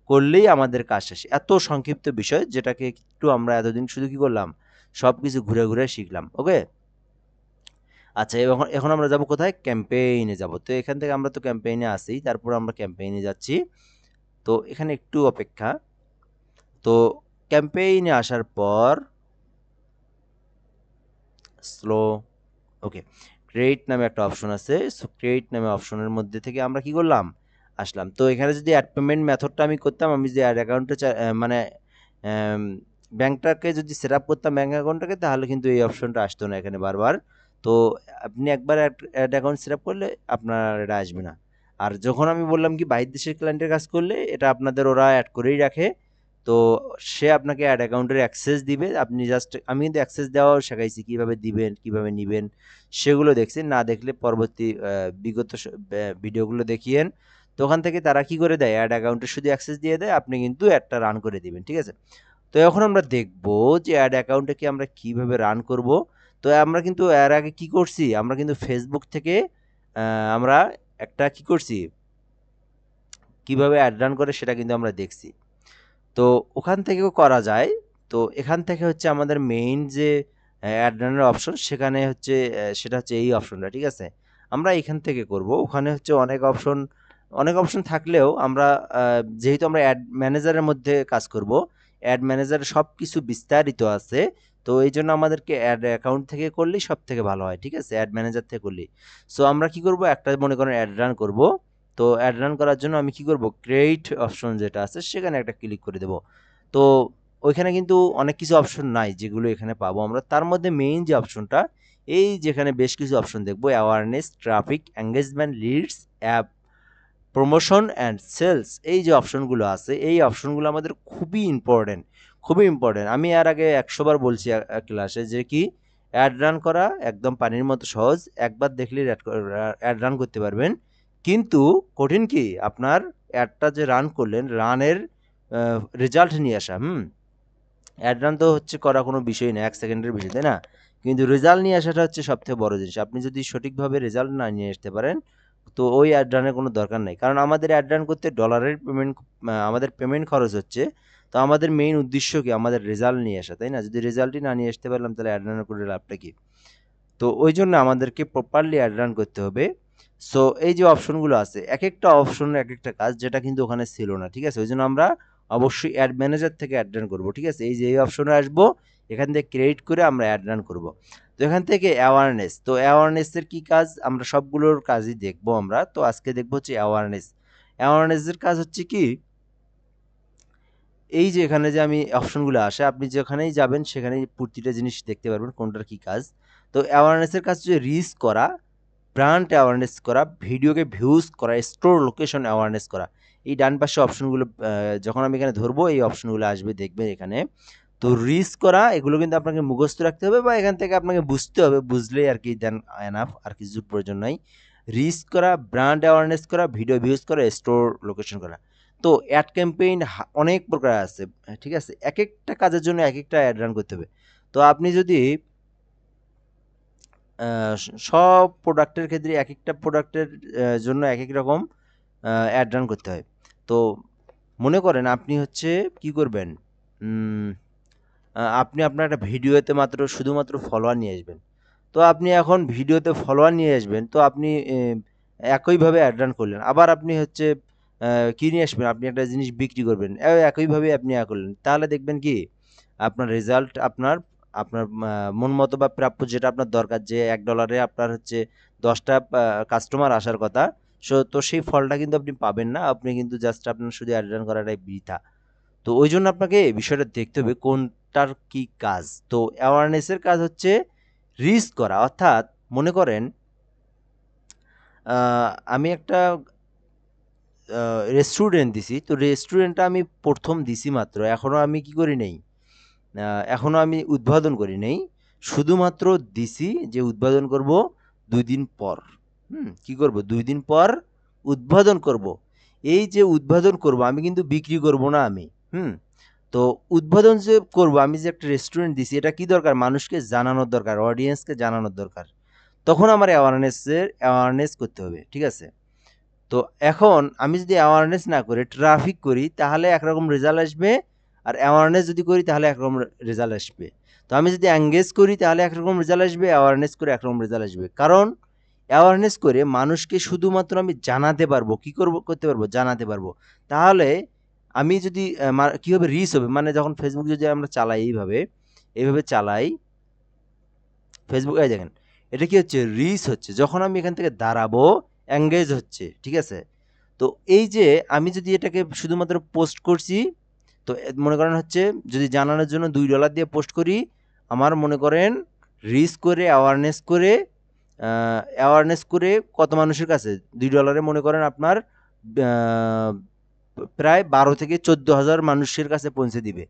করলেই আমাদের কাজ শেষ। এত সংক্ষিপ্ত বিষয়, যেটাকে একটু আমরা এতদিন শুধু কি করলাম, সব কিছু ঘুরে ঘুরে শিখলাম। ওকে, আচ্ছা, এখন এখন আমরা যাব কোথায়, ক্যাম্পেইনে যাব। তো এখান থেকে আমরা তো ক্যাম্পেইনে আসি, তারপর আমরা ক্যাম্পেইনে যাচ্ছি। তো এখানে একটু অপেক্ষা। তো ক্যাম্পেইনে আসার পর স্লো, ওকে, ক্রিয়েট নামে একটা অপশন আছে। সো ক্রিয়েট নামে অপশনের মধ্যে থেকে আমরা কি করলাম, আসলাম। তো এখানে যদি অ্যাড পেমেন্ট মেথডটা আমি করতাম, আমি যদি অ্যাড অ্যাকাউন্টে মানে ব্যাংকটাকে যদি সেট আপ করতাম, ব্যাঙ্ক অ্যাকাউন্টটাকে, তাহলে কিন্তু এই অপশনটা আসতো না এখানে বারবার। তো আপনি একবার অ্যাড অ্যাকাউন্ট সেট আপ করলে আপনার এটা আসবে না। আর যখন আমি বললাম কি বাইরের দেশের ক্লায়েন্টের কাজ করলে, এটা আপনাদের ওরা অ্যাড করেই রাখে। তো সে আপনাকে অ্যাড অ্যাকাউন্টের অ্যাক্সেস দিবে, আপনি জাস্ট, আমি কিন্তু অ্যাক্সেস দেওয়াও শেখাইছি, কীভাবে দিবেন, কীভাবে নেবেন, সেগুলো দেখছেন। না দেখলে পরবর্তী বিগত ভিডিওগুলো দেখিয়েন। তো ওখান থেকে তারা কি করে দেয়, অ্যাড অ্যাকাউন্টে শুধু অ্যাক্সেস দিয়ে দেয়, আপনি কিন্তু অ্যাডটা রান করে দিবেন, ঠিক আছে। তো এখন আমরা দেখব যে অ্যাড অ্যাকাউন্টটাকে আমরা কিভাবে রান করব। তো আমরা কিন্তু এর আগে কি করছি, আমরা কিন্তু ফেসবুক থেকে আমরা একটা কি করছি, কিভাবে অ্যাড রান করে সেটা কিন্তু আমরা দেখছি। তো ওখান থেকেও করা যায়। তো এখান থেকে হচ্ছে আমাদের মেইন যে অ্যাড রানের অপশন, সেখানে হচ্ছে সেটা হচ্ছে এই অপশনটা, ঠিক আছে। আমরা এখান থেকে করব, ওখানে হচ্ছে অনেক অপশন থাকলেও আমরা যেহেতু আমরা অ্যাড ম্যানেজারের মধ্যে কাজ করব, অ্যাড ম্যানেজারে সব কিছু বিস্তারিত আছে। তো এই জন্য আমাদেরকে অ্যাড অ্যাকাউন্ট থেকে করলেই সব থেকে ভালো হয়, ঠিক আছে, অ্যাড ম্যানেজার থেকে করলেই। সো আমরা কি করব, একটা মনে করেন অ্যাড রান করব। তো অ্যাড রান করার জন্য আমি কি করব, ক্রিয়েট অপশন যেটা আছে সেখানে একটা ক্লিক করে দেব। তো ওইখানে কিন্তু অনেক কিছু অপশন নাই যেগুলো এখানে পাবো আমরা, তার মধ্যে মেইন যে অপশনটা, এই যেখানে বেশ কিছু অপশন দেখবো, awareness, traffic, engagement, leads, app promotion and sales, এই যে অপশনগুলো আছে, এই অপশনগুলো আমাদের খুবই ইম্পর্টেন্ট, খুবই ইম্পর্টেন্ট। আমি এর আগে 100 বার বলছি ক্লাসে, যে কি অ্যাড রান করা একদম পানির মতো সহজ, একবার দেখলেই অ্যাড রান করতে পারবেন। কিন্তু কঠিন কি, আপনার অ্যাডটা যে রান করলেন, রানের রেজাল্ট নিয়ে আসা। অ্যাড রান তো হচ্ছে করা কোনো বিষয় না, 1 সেকেন্ডের বিষয়, তাই না। কিন্তু রেজাল্ট নিয়ে আসাটা হচ্ছে সবথেকে বড় জিনিস। আপনি যদি সঠিকভাবে রেজাল্ট না নিয়ে আসতে পারেন, তো ওই অ্যাড রানের কোনো দরকার নেই। কারণ আমাদের অ্যাড রান করতে ডলারের পেমেন্ট, আমাদের পেমেন্ট খরচ হচ্ছে। তো আমাদের মেইন উদ্দেশ্য কি, আমাদের রেজাল্ট নিয়ে আসা, তাই না। যদি রেজাল্টই না নিয়ে আসতে পারলাম, তাহলে অ্যাড রানের করে লাভটা কি। তো ওই জন্য আমাদেরকে প্রপারলি অ্যাড রান করতে হবে। সো এই যে অপশনগুলো আছে, এক একটা অপশন এক একটা কাজ, যেটা কিন্তু ওখানে ছিল না, ঠিক আছে। ওই জন্য আমরা অবশ্যই অ্যাড ম্যানেজার থেকে অ্যাড রান করবো, ঠিক আছে? এই যে এই অপশনে আসবো, এখান থেকে ক্রিয়েট করে আমরা অ্যাড রান করবো। তো এখান থেকে অ্যাওয়ারনেস, তো অ্যাওয়ারনেসের কি কাজ, আমরা সবগুলোর কাজই দেখবো আমরা। তো আজকে দেখবো হচ্ছে অ্যাওয়ারনেস। অ্যাওয়ারনেসের কাজ হচ্ছে কি, এই যে এখানে যে আমি অপশনগুলো আসে, আপনি যেখানেই যাবেন সেখানেই প্রতিটা জিনিস দেখতে পারবেন কোনটার কি কাজ। তো অ্যাওয়ারনেসের কাজ হচ্ছে রিচ করা, ব্র্যান্ড অ্যাওয়ারনেস করা, ভিডিওকে ভিউজ করা, স্টোর লোকেশন অ্যাওয়ারনেস করা। এই ডান পাশে অপশনগুলো যখন আমি এখানে ধরবো এই অপশনগুলো আসবে, দেখবেন এখানে। তো রিচ করা এগুলো কিন্তু আপনাকে মুখস্থ রাখতে হবে বা এখান থেকে আপনাকে বুঝতে হবে, বুঝলেই আর কি দেন এনাফ, আর কিছুর প্রয়োজন নাই। রিচ করা, ব্র্যান্ড অ্যাওয়ারনেস করা, ভিডিও ভিউজ করা, স্টোর লোকেশন করা। তো অ্যাড ক্যাম্পেইন অনেক প্রকার আছে, ঠিক আছে? এক একটা কাজের জন্য এক একটা অ্যাড রান করতে হবে। তো আপনি যদি সব প্রোডাক্টের ক্ষেত্রে এক একটা প্রোডাক্টের জন্য এক এক রকম অ্যাড রান করতে হয়। তো মনে করেন আপনি হচ্ছে কি করবেন, আপনি আপনার একটা ভিডিওতে শুধুমাত্র ফলোয়ার নিয়ে আসবেন। তো আপনি এখন ভিডিওতে ফলোয়ার নিয়ে আসবেন, তো আপনি একইভাবে অ্যাড রান করলেন। আবার আপনি হচ্ছে কি নিয়ে আসবেন, আপনি একটা জিনিস বিক্রি করবেন, একইভাবে আপনি করলেন। তাহলে দেখবেন কি আপনার রেজাল্ট আপনার আপনার মন মতো বা প্রাপ্য যেটা আপনার দরকার, যে $1 আপনার হচ্ছে 10টা কাস্টমার আসার কথা, তো সেই ফলটা কিন্তু আপনি পাবেন না। আপনি কিন্তু জাস্ট আপনার শুধু অ্যাড রান করাটাই বৃথা। তো ওই জন্য আপনাকে বিষয়টা দেখতে হবে কোনটার কি কাজ। তো অ্যাওয়ারনেসের কাজ হচ্ছে রিচ করা, অর্থাৎ মনে করেন আমি একটা রেস্টুরেন্ট দিছি, তো রেস্টুরেন্টটা আমি প্রথম দিছি মাত্র, এখনও আমি কি করি নেই, এখনও আমি উদ্বোধন করি নেই, শুধুমাত্র দিছি যে উদ্বোধন করব 2 দিন পর। কি করব, 2 দিন পর উদ্বোধন করব। এই যে উদ্বোধন করব, আমি কিন্তু বিক্রি করব না আমি। হুম তো উদ্বোধন যে করব, আমি যে একটা রেস্টুরেন্ট দিছি, এটা কি দরকার, মানুষকে জানানোর দরকার, অডিয়েন্সকে জানানোর দরকার। তখন আমার অ্যাওয়ারনেস করতে হবে, ঠিক আছে? তো এখন আমি যদি অ্যাওয়ারনেস না করে ট্রাফিক করি তাহলে একরকম রেজাল্ট আসবে, আর অ্যাওয়ারনেস যদি করি তাহলে একরকম রেজাল্ট আসবে। তো আমি যদি এঙ্গেজ করি তাহলে একরকম রেজাল্ট আসবে, অ্যাওয়ারনেস করে একরকম রেজাল্ট আসবে। কারণ অ্যাওয়ারনেস করে মানুষকে শুধুমাত্র আমি জানাতে পারবো, কি করতে পারবো, জানাতে পারবো। তাহলে আমি যদি কি হবে, রিচ হবে, মানে যখন ফেসবুক যদি আমরা চালাই এইভাবে চালাই ফেসবুক, এই দেখেন এটা কি হচ্ছে, রিচ হচ্ছে। যখন আমি এখান থেকে দাঁড়াবো, এঙ্গেজ হচ্ছে, ঠিক আছে? তো এই যে আমি যদি এটাকে শুধুমাত্র পোস্ট করছি, তো মনে করেন হচ্ছে যদি জানানোর জন্য $2 দিয়ে পোস্ট করি, আমার মনে করেন রিচ করে অ্যাওয়ারনেস করে কত মানুষের কাছে, $2 মনে করেন আপনার প্রায় 12 থেকে 14 হাজার মানুষের কাছে পৌঁছে দিবে,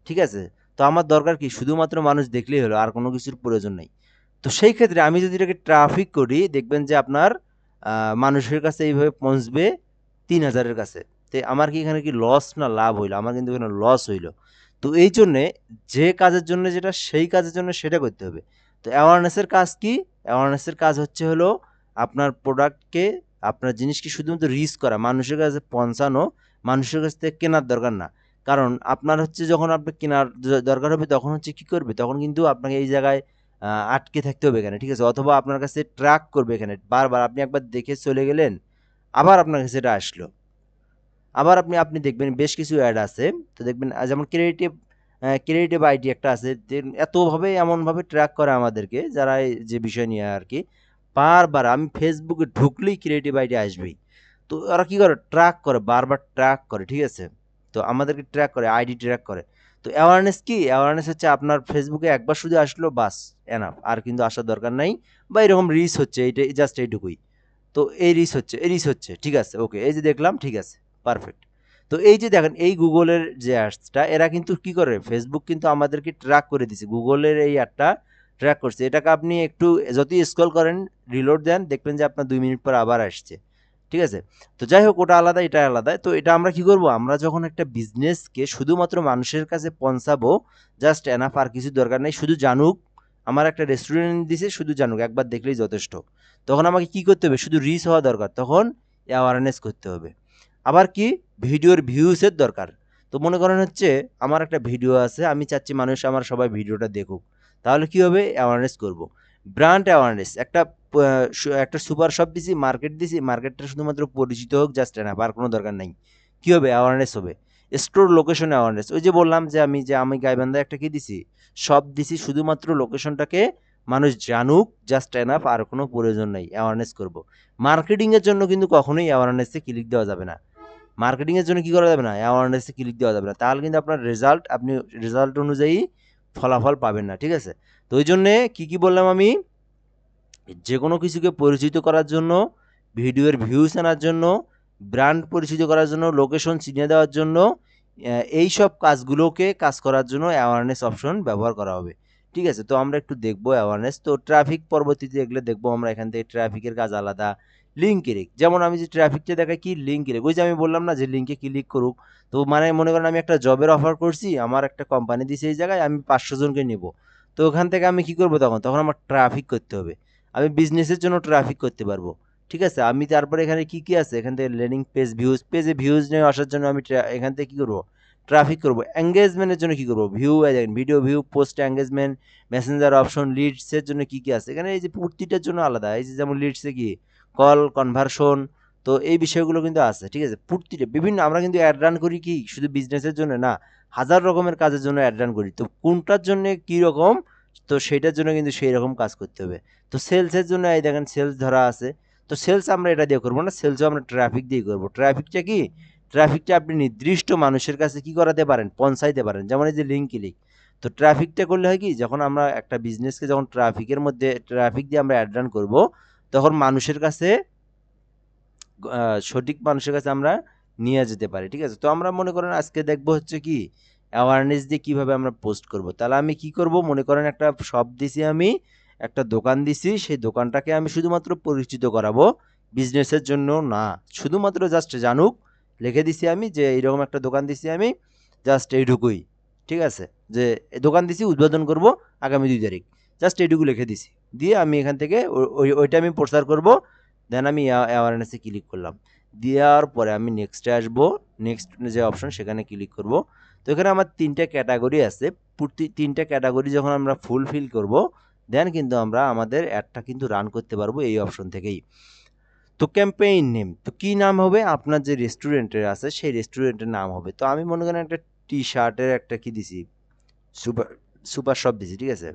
ঠিক আছে? তো আমার দরকার কি, শুধুমাত্র মানুষ দেখলেই হলো, আর কোনো কিছুর প্রয়োজন নেই। তো সেই ক্ষেত্রে আমি যদি এটাকে ট্রাফিক করি, দেখবেন যে আপনার মানুষের কাছে এইভাবে পৌঁছবে 3,000-এর কাছে। তো আমার কি এখানে কি লস না লাভ হইলো? আমার কিন্তু এখানে লস হইলো। তো এই জন্যে যে কাজের জন্য যেটা, সেই কাজের জন্য সেটা করতে হবে। তো অ্যাওয়ারনেসের কাজ কি? অ্যাওয়ারনেসের কাজ হচ্ছে হলো আপনার প্রোডাক্টকে, আপনার জিনিসকে শুধুমাত্র রিচ করা, মানুষের কাছে পৌঁছানো, মানুষের কাছ থেকে কেনার দরকার না। কারণ আপনার হচ্ছে যখন আপনার কেনার দরকার হবে, তখন হচ্ছে কি করবে? তখন কিন্তু আপনাকে এই জায়গায় আটকে থাকতে হবে এখানে, ঠিক আছে? অথবা আপনার কাছে ট্র্যাক করবে এখানে বারবার। আপনি একবার দেখে চলে গেলেন, আবার আপনার কাছে এটা আসলো। আবার আপনি আপনি দেখবেন বেশ কিছু অ্যাড আছে। তো দেখবেন যেমন ক্রিয়েটিভ আইডি একটা আছে, যে এতভাবে এমনভাবে ট্র্যাক করে আমাদেরকে, যারা এই যে বিষয় নিয়ে আর কি, বারবার আমি ফেসবুকে ঢুকলেই ক্রিয়েটিভ আইডি আসবেই। তো ওরা কি করে, ট্র্যাক করে, বারবার ট্র্যাক করে, ঠিক আছে? তো আমাদেরকে ট্র্যাক করে, আইডি ট্র্যাক করে। তো অ্যাওয়ারনেস কি, অ্যাওয়ারনেস হচ্ছে আপনার ফেসবুকে একবার শুধু আসলো, বাস এনাফ, আর কিন্তু আসার দরকার নাই। বা এরকম রিচ হচ্ছে, এইটা জাস্ট এইটুকুই। তো এই রিচ হচ্ছে, ঠিক আছে, ওকে, এই যে দেখলাম, ঠিক আছে, পারফেক্ট। তো এই যে দেখেন, এই গুগলের যে অ্যাডসটা, এরা কিন্তু কি করে, ফেসবুক কিন্তু আমাদেরকে ট্র্যাক করে দিছে, গুগলের এই অ্যাডটা ট্র্যাক করছে। এটাকে আপনি একটু যতই স্ক্রল করেন, রিলোড দেন, দেখবেন যে আপনার 2 মিনিট পর আবার আসছে, ঠিক আছে? তো যাই হোক, ওটা আলাদা, এটা আলাদা। তো এটা আমরা কি করব, আমরা যখন একটা বিজনেসকে শুধুমাত্র মানুষের কাছে পৌঁছাবো, জাস্ট এনাফ, আর কিছু দরকার নেই, শুধু জানুক আমার একটা রেস্টুরেন্ট দিছে, শুধু জানুক, একবার দেখলেই যথেষ্ট। তখন আমাকে কি করতে হবে, শুধু রিচ হওয়া দরকার, তখন অ্যাওয়ারনেস করতে হবে। আবার কি, ভিডিওর ভিউসের দরকার। তো মনে করেন হচ্ছে আমার একটা ভিডিও আছে, আমি চাচ্ছি মানুষ আমার সবাই ভিডিওটা দেখুক, তাহলে কি হবে, অ্যাওয়ারনেস করব। ব্র্যান্ড অ্যাওয়ারনেস, একটা সুপার শপ দিছি, মার্কেটটা শুধুমাত্র পরিচিত হোক, জাস্ট এনাফ, আর কোনো দরকার নাই। কি হবে, অ্যাওয়ারনেস হবে। স্টোর লোকেশন অ্যাওয়ারনেস, ওই যে বললাম যে আমি গাইবান্ধায় একটা কি দিছি, সব দিছি শুধুমাত্র লোকেশনটাকে মানুষ জানুক, জাস্ট এনাফ, আর কোনো প্রয়োজন নেই অ্যাওয়ারনেস করব। মার্কেটিংয়ের জন্য কিন্তু কখনোই অ্যাওয়ারনেসে ক্লিক দেওয়া যাবে না। মার্কেটিংয়ের জন্য কি করা যাবে না, অ্যাওয়ারনেসে ক্লিক দেওয়া যাবে না, তাহলে কিন্তু আপনার রেজাল্ট, আপনি রেজাল্ট অনুযায়ী ফলাফল পাবেন না, ঠিক আছে? তো ওই জন্যে কি বললাম আমি, যে কোনো কিছুকে পরিচিত করার জন্য, ভিডিওর ভিউজ আনার জন্য, ব্র্যান্ড পরিচিত করার জন্য, লোকেশন চিনিয়ে দেওয়ার জন্য, এই সব কাজগুলোকে কাজ করার জন্য অ্যাওয়ারনেস অপশন ব্যবহার করা হবে, ঠিক আছে? তো আমরা একটু দেখবো অ্যাওয়ারনেস। তো ট্রাফিক পরবর্তীতে এগুলো দেখবো আমরা। এখান থেকে ট্রাফিকের কাজ আলাদা, লিঙ্ক রেক, যেমন আমি যে ট্রাফিকটা দেখাই কি লিঙ্ক রেক, ওই যে আমি বললাম না যে লিঙ্কে ক্লিক করুক। তো মানে মনে করেন আমি একটা জবের অফার করছি, আমার একটা কোম্পানি দিছে এই জায়গায়, আমি 500 জনকে নেব। তো ওখান থেকে আমি কি করবো, তখন আমার ট্রাফিক করতে হবে, আমি বিজনেসের জন্য ট্রাফিক করতে পারবো, ঠিক আছে? আমি তারপরে এখানে কি আছে, এখান থেকে ল্যান্ডিং পেজ ভিউজ, পেজে ভিউজ নিয়ে আসার জন্য আমি এখান থেকে কি করবো, ট্রাফিক করবো। এঙ্গেজমেন্টের জন্য কি করবো, view, video view, post engagement, messenger option, লিডসের জন্য কি আছে এখানে, এই যে প্রতিটার জন্য আলাদা, এই যে যেমন লিডসে কি কল কনভার্সন, তো এই বিষয়গুলো কিন্তু আছে, ঠিক আছে? প্রতিটা বিভিন্ন, আমরা কিন্তু অ্যাড রান করি কি শুধু বিজনেসের জন্য না, হাজার রকমের কাজের জন্য অ্যাড রান করি। তো কোনটার জন্য কি রকম, তো সেটার জন্য কিন্তু সেই রকম কাজ করতে হবে। তো সেলসের জন্য এই দেখেন সেলস ধরা আছে। তো সেলস আমরা এটা দিয়ে করবো না, সেলসও আমরা ট্রাফিক দিয়ে করবো। ট্রাফিকটা কি, ট্রাফিকটা আপনি নির্দিষ্ট মানুষের কাছে কি করাতে পারেন, পৌঁছাইতে পারেন, যেমন এই যে লিঙ্ক ক্লিক। তো ট্রাফিকটা করলে হয় কি, যখন আমরা একটা বিজনেসকে যখন ট্রাফিকের মধ্যে ট্রাফিক দিয়ে আমরা অ্যাড রান করবো, তখন মানুষের কাছে সঠিক মানুষের কাছে আমরা নিয়ে যেতে পারি, ঠিক আছে? তো আমরা মনে করেন আজকে দেখবো হচ্ছে কি অ্যাওয়ারনেস দিয়ে কিভাবে আমরা পোস্ট করব। তাহলে আমি কি করব, মনে করেন একটা শপ দিছি, আমি একটা দোকান দিছি, সেই দোকানটাকে আমি শুধুমাত্র পরিচিত করাবো, বিজনেসের জন্য না, শুধুমাত্র জাস্ট জানুক, লিখে দিছি আমি যে এইরকম একটা দোকান দিছি আমি, জাস্ট এইটুকুই, ঠিক আছে? যে দোকান দিছি, উদ্বোধন করব আগামী 2 তারিখ, জাস্ট এইটুকু লিখে দিছি, দিয়ে আমি এখান থেকে ওইটা আমি প্রচার করব। দেন আমি অ্যাওয়ারনেসে ক্লিক করলাম, দেওয়ার পরে আমি নেক্সটে আসবো, নেক্সট যে অপশন সেখানে ক্লিক করব। তো এখানে আমার 3টা ক্যাটাগরি আছে, প্রতি 3টা ক্যাটাগরি যখন আমরা ফুলফিল করব, দেন কিন্তু আমরা আমাদের অ্যাডটা কিন্তু রান করতে পারবো এই অপশন থেকেই। তো ক্যাম্পেইন নেম, তো কি নাম হবে, আপনার যে রেস্টুরেন্টের আছে সেই রেস্টুরেন্টের নাম হবে। তো আমি মনে করেন একটা টি শার্টের একটা কি দিছি, সুপার সুপার শপ দিছি, ঠিক আছে?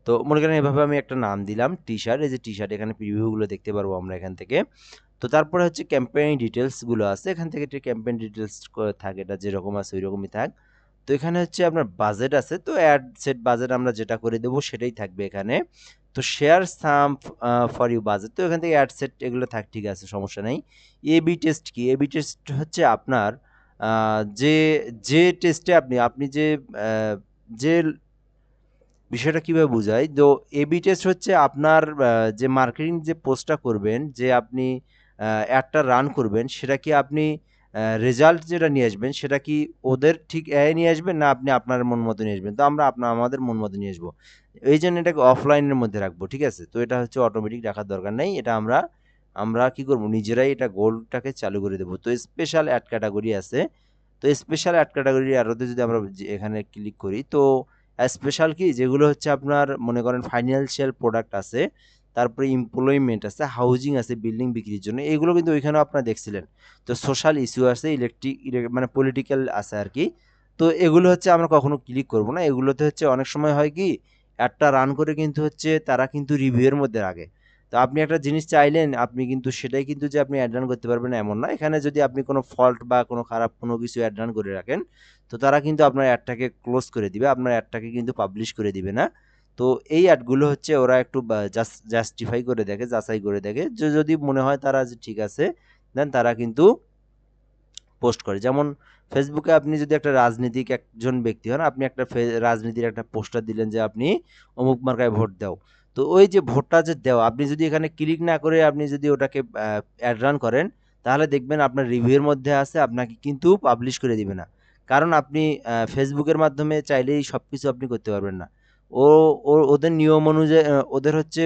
তো মনে করেন এভাবে আমি একটা নাম দিলাম টি শার্ট, এই যে টি শার্ট, এখানে প্রিভিউগুলো দেখতে পারবো আমরা এখান থেকে। তো তারপরে হচ্ছে ক্যাম্পেইন ডিটেলসগুলো আছে, এখান থেকে একটা ক্যাম্পেইন ডিটেলস থাকে, এটা যেরকম আছে ওই রকমই থাক। তো এখানে হচ্ছে আপনার বাজেট আছে, তো অ্যাড সেট বাজেট আমরা যেটা করে দেবো সেটাই থাকবে এখানে। তো share sum for you budget, তো এখান থেকে অ্যাড সেট এগুলো থাক, ঠিক আছে, সমস্যা নেই। এবি টেস্ট কি, এবি টেস্ট হচ্ছে আপনার যে যে টেস্টে আপনি আপনি যে বিষয়টা কিভাবে বুঝাই, তো এবি টেস্ট হচ্ছে আপনার যে মার্কেটিং যে পোস্টটা করবেন, যে আপনি অ্যাডটা রান করবেন, সেটা কি আপনি রেজাল্ট যেটা নিয়ে আসবেন সেটা কি ওদের ঠিক নিয়ে আসবেন, না আপনি আপনার মন মতো নিয়ে আসবেন। তো আমরা আমাদের মন মতো নিয়ে আসবো, এই জন্য এটাকে অফলাইনের মধ্যে রাখবো, ঠিক আছে? তো এটা হচ্ছে অটোমেটিক রাখার দরকার নেই, এটা আমরা আমরা কি করব, নিজেরাই এটা গোলটাকে চালু করে দেবো। তো স্পেশাল অ্যাড ক্যাটাগরি আছে, তো স্পেশাল অ্যাড ক্যাটাগরি আরোতে যদি আমরা এখানে ক্লিক করি, তো স্পেশাল কি যেগুলো হচ্ছে আপনার মনে করেন ফাইন্যান্সিয়াল প্রোডাক্ট আছে, তারপরে এমপ্লয়মেন্ট আছে, হাউজিং আছে, বিল্ডিং বিক্রির জন্য, এগুলো কিন্তু ওইখানেও আপনারা দেখছিলেন। তো সোশ্যাল ইস্যু আছে, ইলেকট্রিক মানে পলিটিক্যাল আছে আর কি। তো এগুলো হচ্ছে আমরা কখনো ক্লিক করব না, এগুলোতে হচ্ছে অনেক সময় হয় কি অ্যাডটা রান করে কিন্তু হচ্ছে তারা কিন্তু রিভিউয়ের মধ্যে রাখে। তো আপনি একটা জিনিস চাইলেন, আপনি কিন্তু সেটাই কিন্তু যে আপনি অ্যাড রান করতে পারবেন না এমন না, এখানে যদি আপনি কোনো ফল্ট বা কোনো খারাপ কোনো কিছু অ্যাড রান করে রাখেন, তো তারা কিন্তু আপনার অ্যাডটাকে ক্লোজ করে দিবে, আপনার অ্যাডটাকে কিন্তু পাবলিশ করে দিবে না। তো এই অ্যাডগুলো হচ্ছে ওরা একটু জাস্টিফাই করে দেখে, যাচাই করে দেখে, যে যদি মনে হয় তারা যে ঠিক আছে, দেন তারা কিন্তু পোস্ট করে। যেমন ফেসবুকে আপনি যদি একটা রাজনীতিক একজন ব্যক্তি হন, আপনি একটা রাজনীতির একটা পোস্টার দিলেন যে আপনি অমুক মার্কায় ভোট দাও। তো ওই যে ভোটটা যে দেওয়া, আপনি যদি এখানে ক্লিক না করে আপনি যদি ওটাকে অ্যাড রান করেন, তাহলে দেখবেন আপনার রিভিউয়ের মধ্যে আছে, আপনাকে কিন্তু পাবলিশ করে দিবে না। কারণ আপনি ফেসবুকের মাধ্যমে চাইলেই সব কিছু আপনি করতে পারবেন না। ও ওদের নিয়ম অনুযায়ী, ওদের হচ্ছে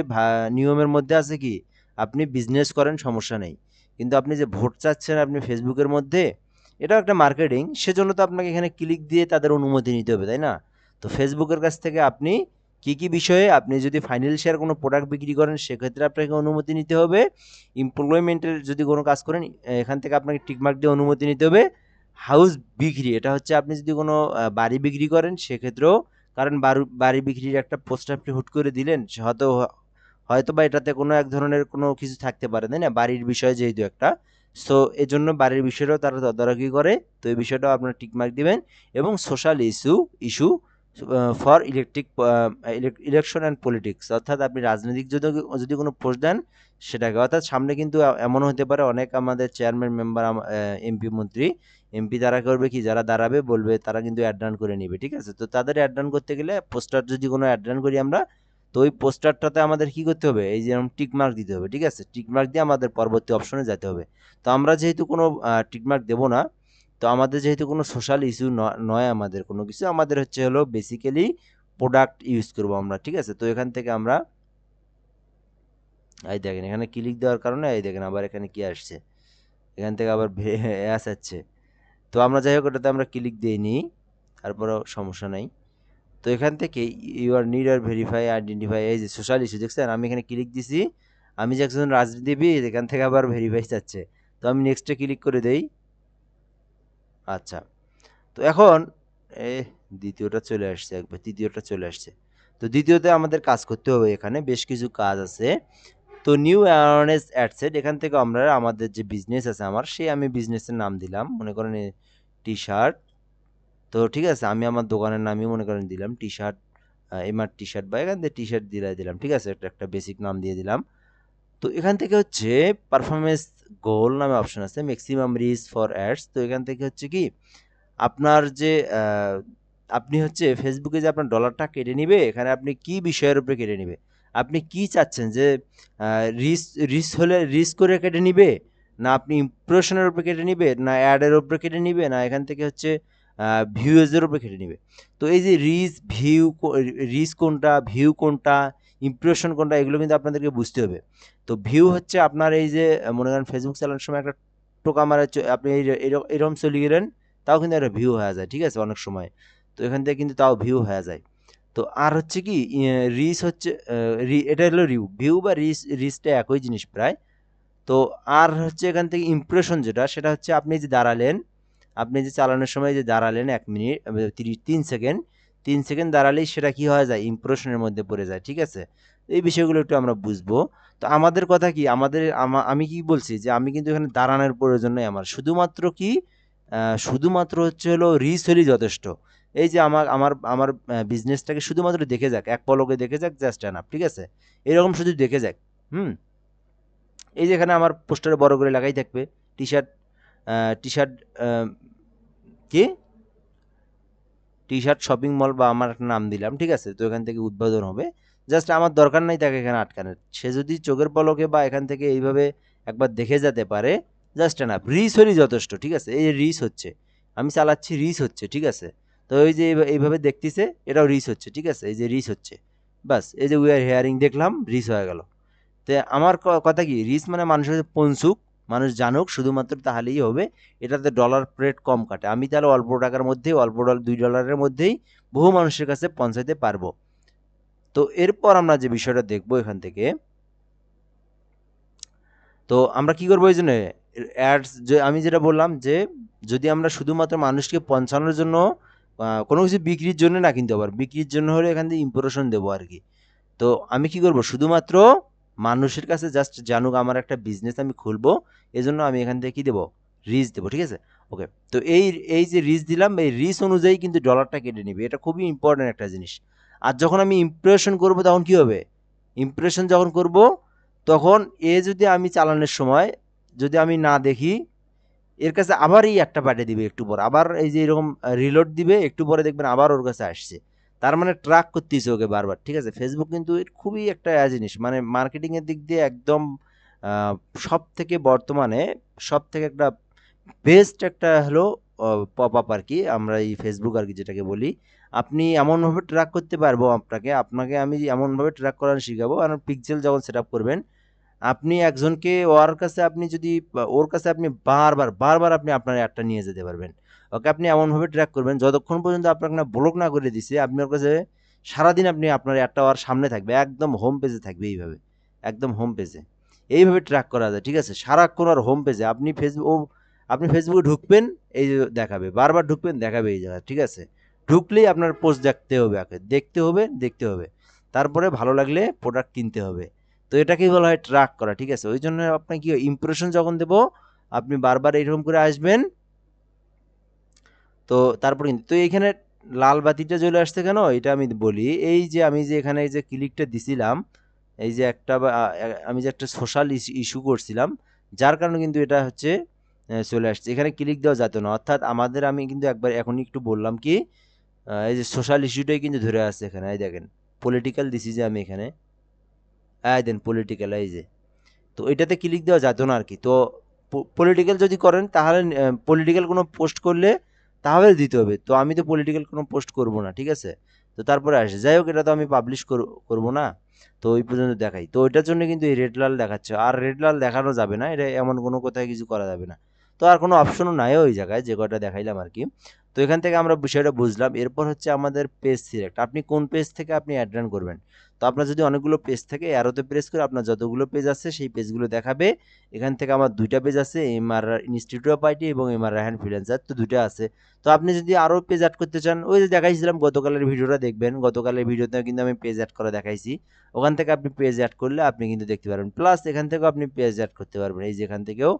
নিয়মের মধ্যে আছে কি আপনি বিজনেস করেন সমস্যা নেই, কিন্তু আপনি যে ভোট চাচ্ছেন আপনি ফেসবুকের মধ্যে, এটাও একটা মার্কেটিং, সেজন্য তো আপনাকে এখানে ক্লিক দিয়ে তাদের অনুমতি নিতে হবে, তাই না? তো ফেসবুকের কাছ থেকে আপনি কি কি বিষয়ে আপনি যদি ফাইন্যান্সিয়াল কোনো প্রোডাক্ট বিক্রি করেন সেক্ষেত্রে আপনাকে অনুমতি নিতে হবে। এমপ্লয়মেন্টের যদি কোনো কাজ করেন এখান থেকে আপনাকে টিকমার্ক দিয়ে অনুমতি নিতে হবে। হাউস বিক্রি, এটা হচ্ছে আপনি যদি কোনো বাড়ি বিক্রি করেন সেক্ষেত্রেও, কারণ বাড়ি বিক্রির একটা পোস্টার আপনি হুট করে দিলেন, হয়তো হয়তো বা এটাতে কোনো এক ধরনের কোনো কিছু থাকতে পারে, তাই না, বাড়ির বিষয় যেহেতু একটা। সো এজন্য বাড়ির বিষয়টাও তারা তদারকি করে। তো এই বিষয়টাও আপনার টিকমার্ক দিবেন। এবং social issue for election and politics, অর্থাৎ আপনি রাজনৈতিক যদি যদি কোনো পোস্ট দেন সেটাকে, অর্থাৎ সামনে কিন্তু এমনও হতে পারে অনেক আমাদের চেয়ারম্যান মেম্বার, এমপি মন্ত্রী, এমপি তারা করবে কি, যারা দাঁড়াবে বলবে তারা কিন্তু অ্যাড ডান করে নিবে, ঠিক আছে। তো তাদের অ্যাড ডান করতে গেলে পোস্টার যদি কোনো অ্যাড ডান করি আমরা, তো ওই পোস্টারটাতে আমাদের কি করতে হবে, এই যেরকম টিক মার্ক দিতে হবে, ঠিক আছে। টিক মার্ক দিয়ে আমাদের পরবর্তী অপশনে যেতে হবে। তো আমরা যেহেতু কোনো টিক মার্ক দেবো না, তো আমাদের যেহেতু কোনো সোশ্যাল ইস্যু নয়, আমাদের কোনো কিছু, আমাদের হচ্ছে হলো বেসিক্যালি প্রোডাক্ট ইউজ করবো আমরা, ঠিক আছে। তো এখান থেকে আমরা এই দেখেন এখানে ক্লিক দেওয়ার কারণে এই দেখেন আবার এখানে কি আসছে, এখান থেকে আবার আসছে। তো আমরা যাই হোক ওটাতে আমরা ক্লিক দিইনি, তারপরেও সমস্যা নাই। তো এখান থেকে ইউর নিড আর ভেরিফাই আইডেন্টিফাই, এই যে সোশ্যাল ইস্যু দেখছেন, আমি এখানে ক্লিক দিছি, আমি যে একজন রাজনীতিবিদ, এখান থেকে আবার ভেরিফাই চাচ্ছে। তো আমি নেক্সটে ক্লিক করে দেই। আচ্ছা, তো এখন এ দ্বিতীয়টা চলে আসছে, একবার তৃতীয়টা চলে আসছে। তো দ্বিতীয়তে আমাদের কাজ করতে হবে, এখানে বেশ কিছু কাজ আছে। তো নিউ অ্যাওয়ারনেস অ্যাডসেট, এখান থেকে আমরা আমাদের যে বিজনেস আছে আমার, আমি বিজনেসের নাম দিলাম, মনে করেন টি শার্ট। তো ঠিক আছে, আমি আমার দোকানের নামই মনে করেন দিলাম T shirt, MR T shirt, বা এখান থেকে টি শার্ট দিলাম, ঠিক আছে, একটা একটা বেসিক নাম দিয়ে দিলাম। তো এখান থেকে হচ্ছে পারফরমেন্স গোল নামে অপশন আছে, ম্যাক্সিমাম রিচ ফর অ্যাডস। তো এখান থেকে হচ্ছে কি আপনার যে আপনি হচ্ছে ফেসবুকে যে আপনার ডলারটা কেটে নিবে, এখানে আপনি কি বিষয়ের উপরে কেটে নিবে, আপনি কি চাচ্ছেন যে রিচ রিচ হলে রিচ করে কেটে নিবে, না আপনি ইমপ্রেশনের উপরে কেটে নিবে, না অ্যাডের উপরে কেটে নিবে, না এখান থেকে হচ্ছে ভিউজের উপরে কেটে নিবে। তো এই যে রিচ কোনটা, ভিউ কোনটা, ইমপ্রেশন কোনটা, এগুলো কিন্তু আপনাদেরকে বুঝতে হবে। তো ভিউ হচ্ছে আপনার এই যে মনে করেন ফেসবুক চালানোর সময় একটা টোকা মারা, আপনি এরকম চলে গেলেন, তাও কিন্তু একটা ভিউ হয়ে যায়, ঠিক আছে, অনেক সময়। তো এখান থেকে কিন্তু তাও ভিউ হয়ে যায়। তো আর হচ্ছে কি রিচ হচ্ছে এটা হলো ভিউ বা রিচটা একই জিনিস প্রায়। তো আর হচ্ছে এখান থেকে ইমপ্রেশন যেটা, সেটা হচ্ছে আপনি যে দাঁড়ালেন, আপনি যে চালানোর সময় যে দাঁড়ালেন ১ মিনিট ৩ সেকেন্ড, ৩ সেকেন্ড দাঁড়ালেই সেটা কি হয়ে যায়, ইমপ্রেশনের মধ্যে পড়ে যায়, ঠিক আছে। এই বিষয়গুলো একটু আমরা বুঝবো। তো আমাদের কথা কি, আমি কি বলছি যে আমি কিন্তু এখানে দাঁড়ানোর প্রয়োজন নেই, আমার শুধুমাত্র কি শুধুমাত্র হচ্ছে হলো রিচ হলেই যথেষ্ট। এই যে আমার আমার আমার বিজনেসটাকে শুধুমাত্র দেখে যাক, এক পলকে দেখে যাক, জাস্ট এনাফ, ঠিক আছে। এরকম শুধু দেখে যাক। হুম। এই যে এখানে আমার পোস্টারে বড় করে লাগাই থাকবে টি শার্ট, টি শার্ট কি টি শার্ট শপিং মল, বা আমার একটা নাম দিলাম, ঠিক আছে। তো এখান থেকে উদ্বোধন হবে, জাস্ট আমার দরকার নাই তাকে এখানে আটকানোর, সে যদি চোখের পলকে বা এখান থেকে এইভাবে একবার দেখে যেতে পারে, জাস্ট এনাফ, রিচ হলেই যথেষ্ট, ঠিক আছে। এই যে রিচ হচ্ছে, আমি চালাচ্ছি, রিচ হচ্ছে, ঠিক আছে। তো এই যে এইভাবে দেখতেছে, এটাও রিচ হচ্ছে, ঠিক আছে, এই যে রিচ হচ্ছে, বাস, এই যে উই আর হেয়ারিং দেখলাম, রিচ হয়ে গেল। তো আমার কথা কি, রিচ মানে মানুষের কাছে পৌঁছুক, মানুষ জানুক, শুধুমাত্র তাহলেই হবে। এটাতে ডলার রেট কম কাটে, আমি তাহলে অল্প টাকার মধ্যেই, অল্প $2 মধ্যেই বহু মানুষের কাছে পৌঁছাতে পারবো। তো এরপর আমরা যে বিষয়টা দেখবো এখান থেকে, তো আমরা কি করবো, এই জন্য অ্যাডস, যে আমি যেটা বললাম যে যদি আমরা শুধুমাত্র মানুষকে পৌঁছানোর জন্য কোনো কিছু বিক্রির জন্য না, কিন্তু আবার বিক্রির জন্য হলে এখান থেকে ইম্প্রেশন দেবো আর কি। তো আমি কি করব, শুধুমাত্র মানুষের কাছে জাস্ট জানুক আমার একটা বিজনেস আমি খুলবো, এজন্য আমি এখান থেকে কি দেবো, রিচ দেবো, ঠিক আছে। ওকে। তো এই এই যে রিচ দিলাম, এই রিচ অনুযায়ী কিন্তু ডলারটা কেটে নিবে, এটা খুবই ইম্পর্ট্যান্ট একটা জিনিস। আর যখন আমি ইমপ্রেশন করব তখন কি হবে, ইমপ্রেশন যখন করব তখন যদি আমি চালানোর সময় যদি আমি না দেখি, এর কাছে আবার এই একটা পাঠিয়ে দিবে, একটু পর আবার এই যে এরকম রিলোড দিবে, একটু পরে দেখবেন আবার ওর কাছে আসছে। তার মানে ট্র্যাক করতেছে ওকে বারবার, ঠিক আছে। ফেসবুক কিন্তু এর খুবই একটা জিনিস, মানে মার্কেটিং এর দিক দিয়ে একদম সব থেকে বর্তমানে সব থেকে একটা বেস্ট একটা হলো পপ আপ আর কি, আমরা এই ফেসবুক আর কি যেটাকে বলি। আপনি এমনভাবে ট্র্যাক করতে পারবো, আপনাকে আমি এমনভাবে ট্র্যাক করানো শিখাবো, আর পিক্সেল যখন সেট আপ করবেন, আপনি একজনকে ওর কাছে আপনি যদি ওর কাছে আপনি বারবার আপনি আপনার অ্যাডটা নিয়ে যেতে পারবেন। ওকে আপনি এমনভাবে ট্র্যাক করবেন যতক্ষণ পর্যন্ত আপনাকে না ব্লক না করে দিছে, আপনি ওর কাছে সারাদিন আপনি আপনার অ্যাডটা আর সামনে থাকবে, একদম হোম পেজে থাকবে এইভাবে, একদম হোম পেজে। এইভাবে ট্র্যাক করা যায়, ঠিক আছে? সারাক্ষণ আর হোম পেজে আপনি ফেসবুকে ঢুকবেন, এই যে দেখাবে, বারবার ঢুকবেন দেখাবে এই জায়গায়, ঠিক আছে? ঢুকলেই আপনার পোস্ট দেখতে হবে, আগে দেখতে হবে, তারপরে ভালো লাগলে প্রোডাক্ট কিনতে হবে। তো এটাকেই বলা হয় ট্র্যাক করা, ঠিক আছে? ওই জন্য আপনার কি ইমপ্রেশন যখন দেবো, আপনি বারবার এইরকম করে আসবেন। তো তারপর কিন্তু তো এইখানে লাল বাতিটা জ্বলে আসছে কেন, এটা আমি বলি। এই যে আমি যে এখানে এই যে ক্লিকটা দিছিলাম, এই যে একটা আমি যে একটা সোশ্যাল ইস্যু করছিলাম, যার কারণে কিন্তু এটা হচ্ছে চলে আসছে। এখানে ক্লিক দেওয়া যেত না, অর্থাৎ আমি কিন্তু একবার এখনই একটু বললাম কি, এই যে সোশ্যাল ইস্যুটাই কিন্তু ধরে আছে এখানে, এই দেখেন পলিটিক্যাল দিছি যে আমি এখানে, এই দেন পলিটিক্যাল, এই যে। তো এটাতে ক্লিক দেওয়া যেত না আর কি। তো পলিটিক্যাল যদি করেন তাহলে পলিটিক্যাল কোনো পোস্ট করলে তাহলে দিতে হবে। তো আমি তো পলিটিক্যাল কোনো পোস্ট করব না, ঠিক আছে? তো তারপরে আসে, যাই হোক, এটা তো আমি পাবলিশ করব না। তো ওই পর্যন্ত দেখাই। তো ওইটার জন্য কিন্তু এই রেড লাল দেখাচ্ছে, আর রেড লাল দেখানো যাবে না, এটা এমন কোনো কোথায় কিছু করা যাবে না। তো আর কোনো অপশনও নাই ওই জায়গায়, যে কয়টা দেখাইলাম আর কি। তো এখান থেকে আমরা বিষয়টা বুঝলাম। এরপর হচ্ছে আমাদের পেজ সিলেক্ট, আপনি কোন পেজ থেকে আপনি অ্যাড রান করবেন। তো আপনার যদি অনেকগুলো পেজ থাকে, অ্যারোতে প্রেস করে আপনার যতগুলো পেজ আছে সেই পেজগুলো দেখাবে। এখান থেকে আমার ২ টা পেজ আছে, এমআর ইনস্টিটিউট অফ আইটি এবং এমআর রায়হান ফ্রিল্যান্সার, তো ২ টা আছে। তো আপনি যদি আরও পেজ অ্যাড করতে চান, ওই যে দেখাইছিলাম গতকালের ভিডিওটা দেখবেন, গতকালের ভিডিওতে কিন্তু আমি পেজ অ্যাড করা দেখাইছি। ওখান থেকে আপনি পেজ অ্যাড করলে আপনি কিন্তু দেখতে পারবেন। প্লাস এখান থেকেও আপনি পেজ অ্যাড করতে পারবেন। এই যে এখান থেকেও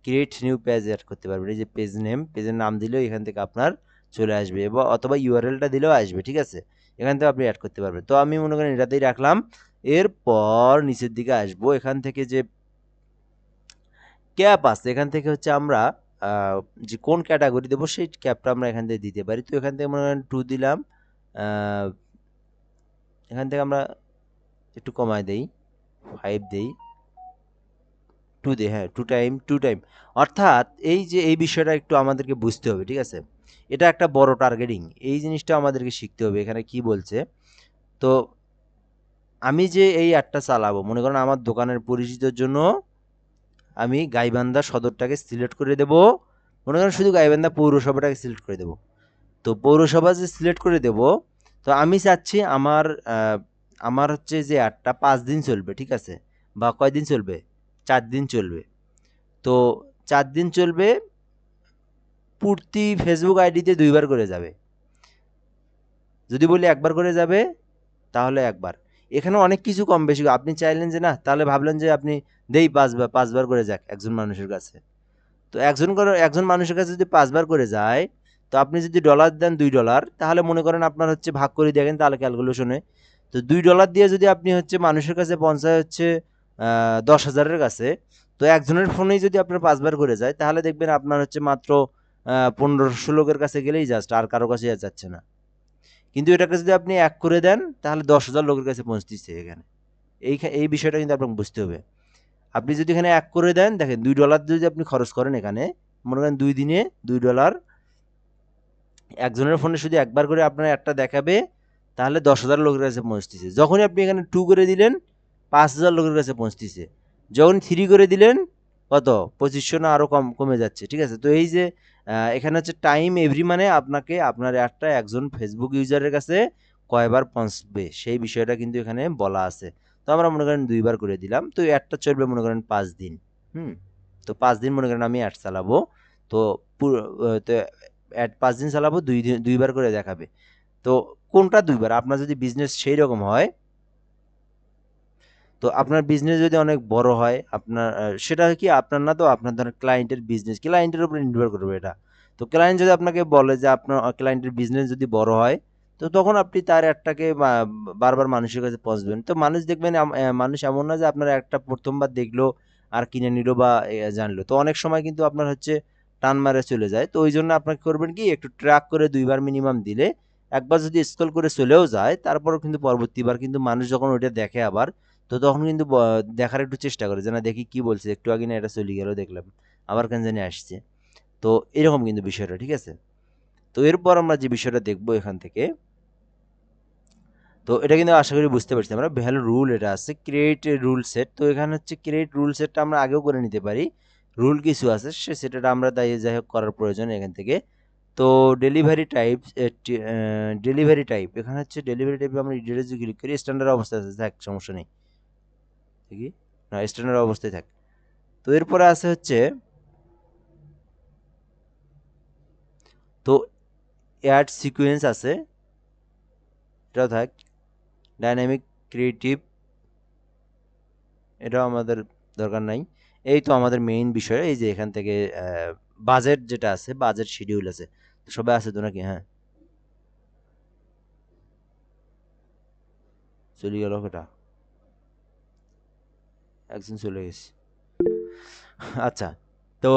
ক্রিয়েট নিউ পেজ অ্যাড করতে পারবেন। এই যে পেজের নাম দিলেও এখান থেকে আপনার চলে আসবে, এবং অথবা ইউআরএলটা দিলেও আসবে, ঠিক আছে? এখান থেকে আপনি অ্যাড করতে পারবেন। তো আমি মনে করেন এটাতেই রাখলাম। এরপর নিচের দিকে আসবো, এখান থেকে যে ক্যাপ আছে, এখান থেকে হচ্ছে আমরা আহ, যে কোন ক্যাটাগরি দেবো সেই ক্যাপটা আমরা এখান থেকে দিতে পারি। তো এখান থেকে মনে করেন 2 দিলাম। আহ, এখান থেকে আমরা একটু কমায় দেই, 5 দেই, 2 দেই, হ্যাঁ, টু টাইম। অর্থাৎ এই যে এই বিষয়টা একটু আমাদেরকে বুঝতে হবে, ঠিক আছে? এটা একটা বড় টার্গেটিং, এই জিনিসটা আমাদেরকে শিখতে হবে। এখানে কি বলছে, তো আমি যে এই অ্যাডটা চালাবো, মনে করেন আমার দোকানের পরিচিতির জন্য আমি গাইবান্ধা সদরটাকে সিলেক্ট করে দেব। মনে করেন শুধু গাইবান্ধা পৌরসভাটাকে সিলেক্ট করে দেব। তো পৌরসভা যে সিলেক্ট করে দেব, তো আমি চাচ্ছি আমার হচ্ছে যে অ্যাডটা 5 দিন চলবে, ঠিক আছে? বা কয়দিন চলবে, 4 দিন চলবে। তো 4 দিন চলবে, প্রতি ফেসবুক আইডিতে 2 বার করে যাবে। যদি বলি একবার করে যাবে, তাহলে একবার। এখানে অনেক কিছু কম বেশি, আপনি চাইলেন যে না, তাহলে ভাবলেন যে আপনি দেই 5বার করে যাক একজন মানুষের কাছে। তো একজন মানুষের কাছে যদি 5 বার করে যায়, তো আপনি যদি ডলার দেন $2, তাহলে মনে করেন আপনার হচ্ছে ভাগ করে দেখেন তাহলে ক্যালকুলেশনে। তো $2 দিয়ে যদি আপনি হচ্ছে মানুষের কাছে পৌঁছায় হচ্ছে 10,000-এর কাছে, তো একজনের ফোনেই যদি আপনার 5 বার করে যায়, তাহলে দেখবেন আপনার হচ্ছে মাত্র 1500 লোকের কাছে গেলেই জাস্ট, আর কারো কাছে আর যাচ্ছে না। কিন্তু এটাকে যদি আপনি 1 করে দেন, তাহলে 10,000 লোকের কাছে পৌঁছতেছে এখানে। এই বিষয়টা কিন্তু আপনাকে বুঝতে হবে। আপনি যদি এখানে 1 করে দেন, দেখেন $2 যদি আপনি খরচ করেন এখানে, মনে করেন 2 দিনে $2, একজনের ফোনে শুধু একবার করে আপনার একটা দেখাবে, তাহলে 10,000 লোকের কাছে পৌঁছতেছে। যখনই আপনি এখানে 2 করে দিলেন, 5,000 লোকের কাছে পৌঁছতেছে। যখন 3 করে দিলেন, কত, 2500 না আরও কমে যাচ্ছে, ঠিক আছে? তো এই যে এখানে হচ্ছে টাইম এভরি, মানে আপনাকে আপনার একটা একজন ফেসবুক ইউজারের কাছে কয়বার পৌঁছবে সেই বিষয়টা কিন্তু এখানে বলা আছে। তো আমরা মনে করেন 2 বার করে দিলাম। তো অ্যাডটা চলবে মনে করেন 5 দিন। হুম। তো 5 দিন মনে করেন আমি অ্যাড চালাবো। তো তো অ্যাড 5 দিন চালাবো, 2 বার করে দেখাবে। তো কোনটা 2 বার, আপনার যদি বিজনেস সেই রকম হয়, তো আপনার বিজনেস যদি অনেক বড় হয়, আপনার সেটা কি আপনার না, তো আপনার ধরেন ক্লায়েন্টের উপরে নির্ভর করবে এটা। তো ক্লায়েন্ট যদি আপনাকে বলে যে আপনার ক্লায়েন্টের বিজনেস যদি বড় হয়, তো তখন আপনি তার একটাকে বারবার মানুষের কাছে পৌঁছবেন। তো মানুষ দেখবেন, মানুষ এমন না যে আপনার একটা প্রথমবার দেখলো আর কিনে নিল বা জানলো। তো অনেক সময় কিন্তু আপনার হচ্ছে টান মারে চলে যায়। তো ওই জন্য আপনাকে করবেন কি, একটু ট্র্যাক করে 2 বার মিনিমাম দিলে, একবার যদি স্ক্রল করে চলেও যায়, তারপরও কিন্তু পরবর্তীবার কিন্তু মানুষ যখন ওইটা দেখে আবার, তো তখন কিন্তু দেখার একটু চেষ্টা করে যে না, দেখি কি বলছে, একটু আগে না এটা চলে গেল দেখলাম, আবার কেন জানি আসছে। তো এরকম কিন্তু বিষয়টা, ঠিক আছে? তো এরপর আমরা যে বিষয়টা দেখবো এখান থেকে, তো এটা কিন্তু আশা করি বুঝতে পারছি আমরা। ভ্যালু রুল এটা আছে, ক্রিয়েট রুল সেট। তো এখানে হচ্ছে ক্রিয়েট রুল সেটটা আমরা আগেও করে নিতে পারি, রুল কিছু আছে সেটা আমরা তাই যাই হোক করার প্রয়োজন এখান থেকে। তো ডেলিভারি টাইপ এখানে হচ্ছে ডেলিভারি টাইপে আমরা ডিটেলসে ক্লিক করি, স্ট্যান্ডার্ড অবস্থায় আছে, থাক সমস্যা নেই, ঠিকই না, স্ট্যান্ডার্ড অবস্থায় থাক। তো এরপরে আছে হচ্ছে, তো অ্যাড সিকোয়েন্স আছে, এটাও থাক। ডাইনামিক ক্রিয়েটিভ এটাও আমাদের দরকার নাই। এই তো আমাদের মেইন বিষয়, এই যে এখান থেকে বাজেট যেটা আছে, বাজেট শিডিউল আছে, তো সবাই আছে তো নাকি? হ্যাঁ, চলে গেল ওটা, একজন চলে গেছে। আচ্ছা, তো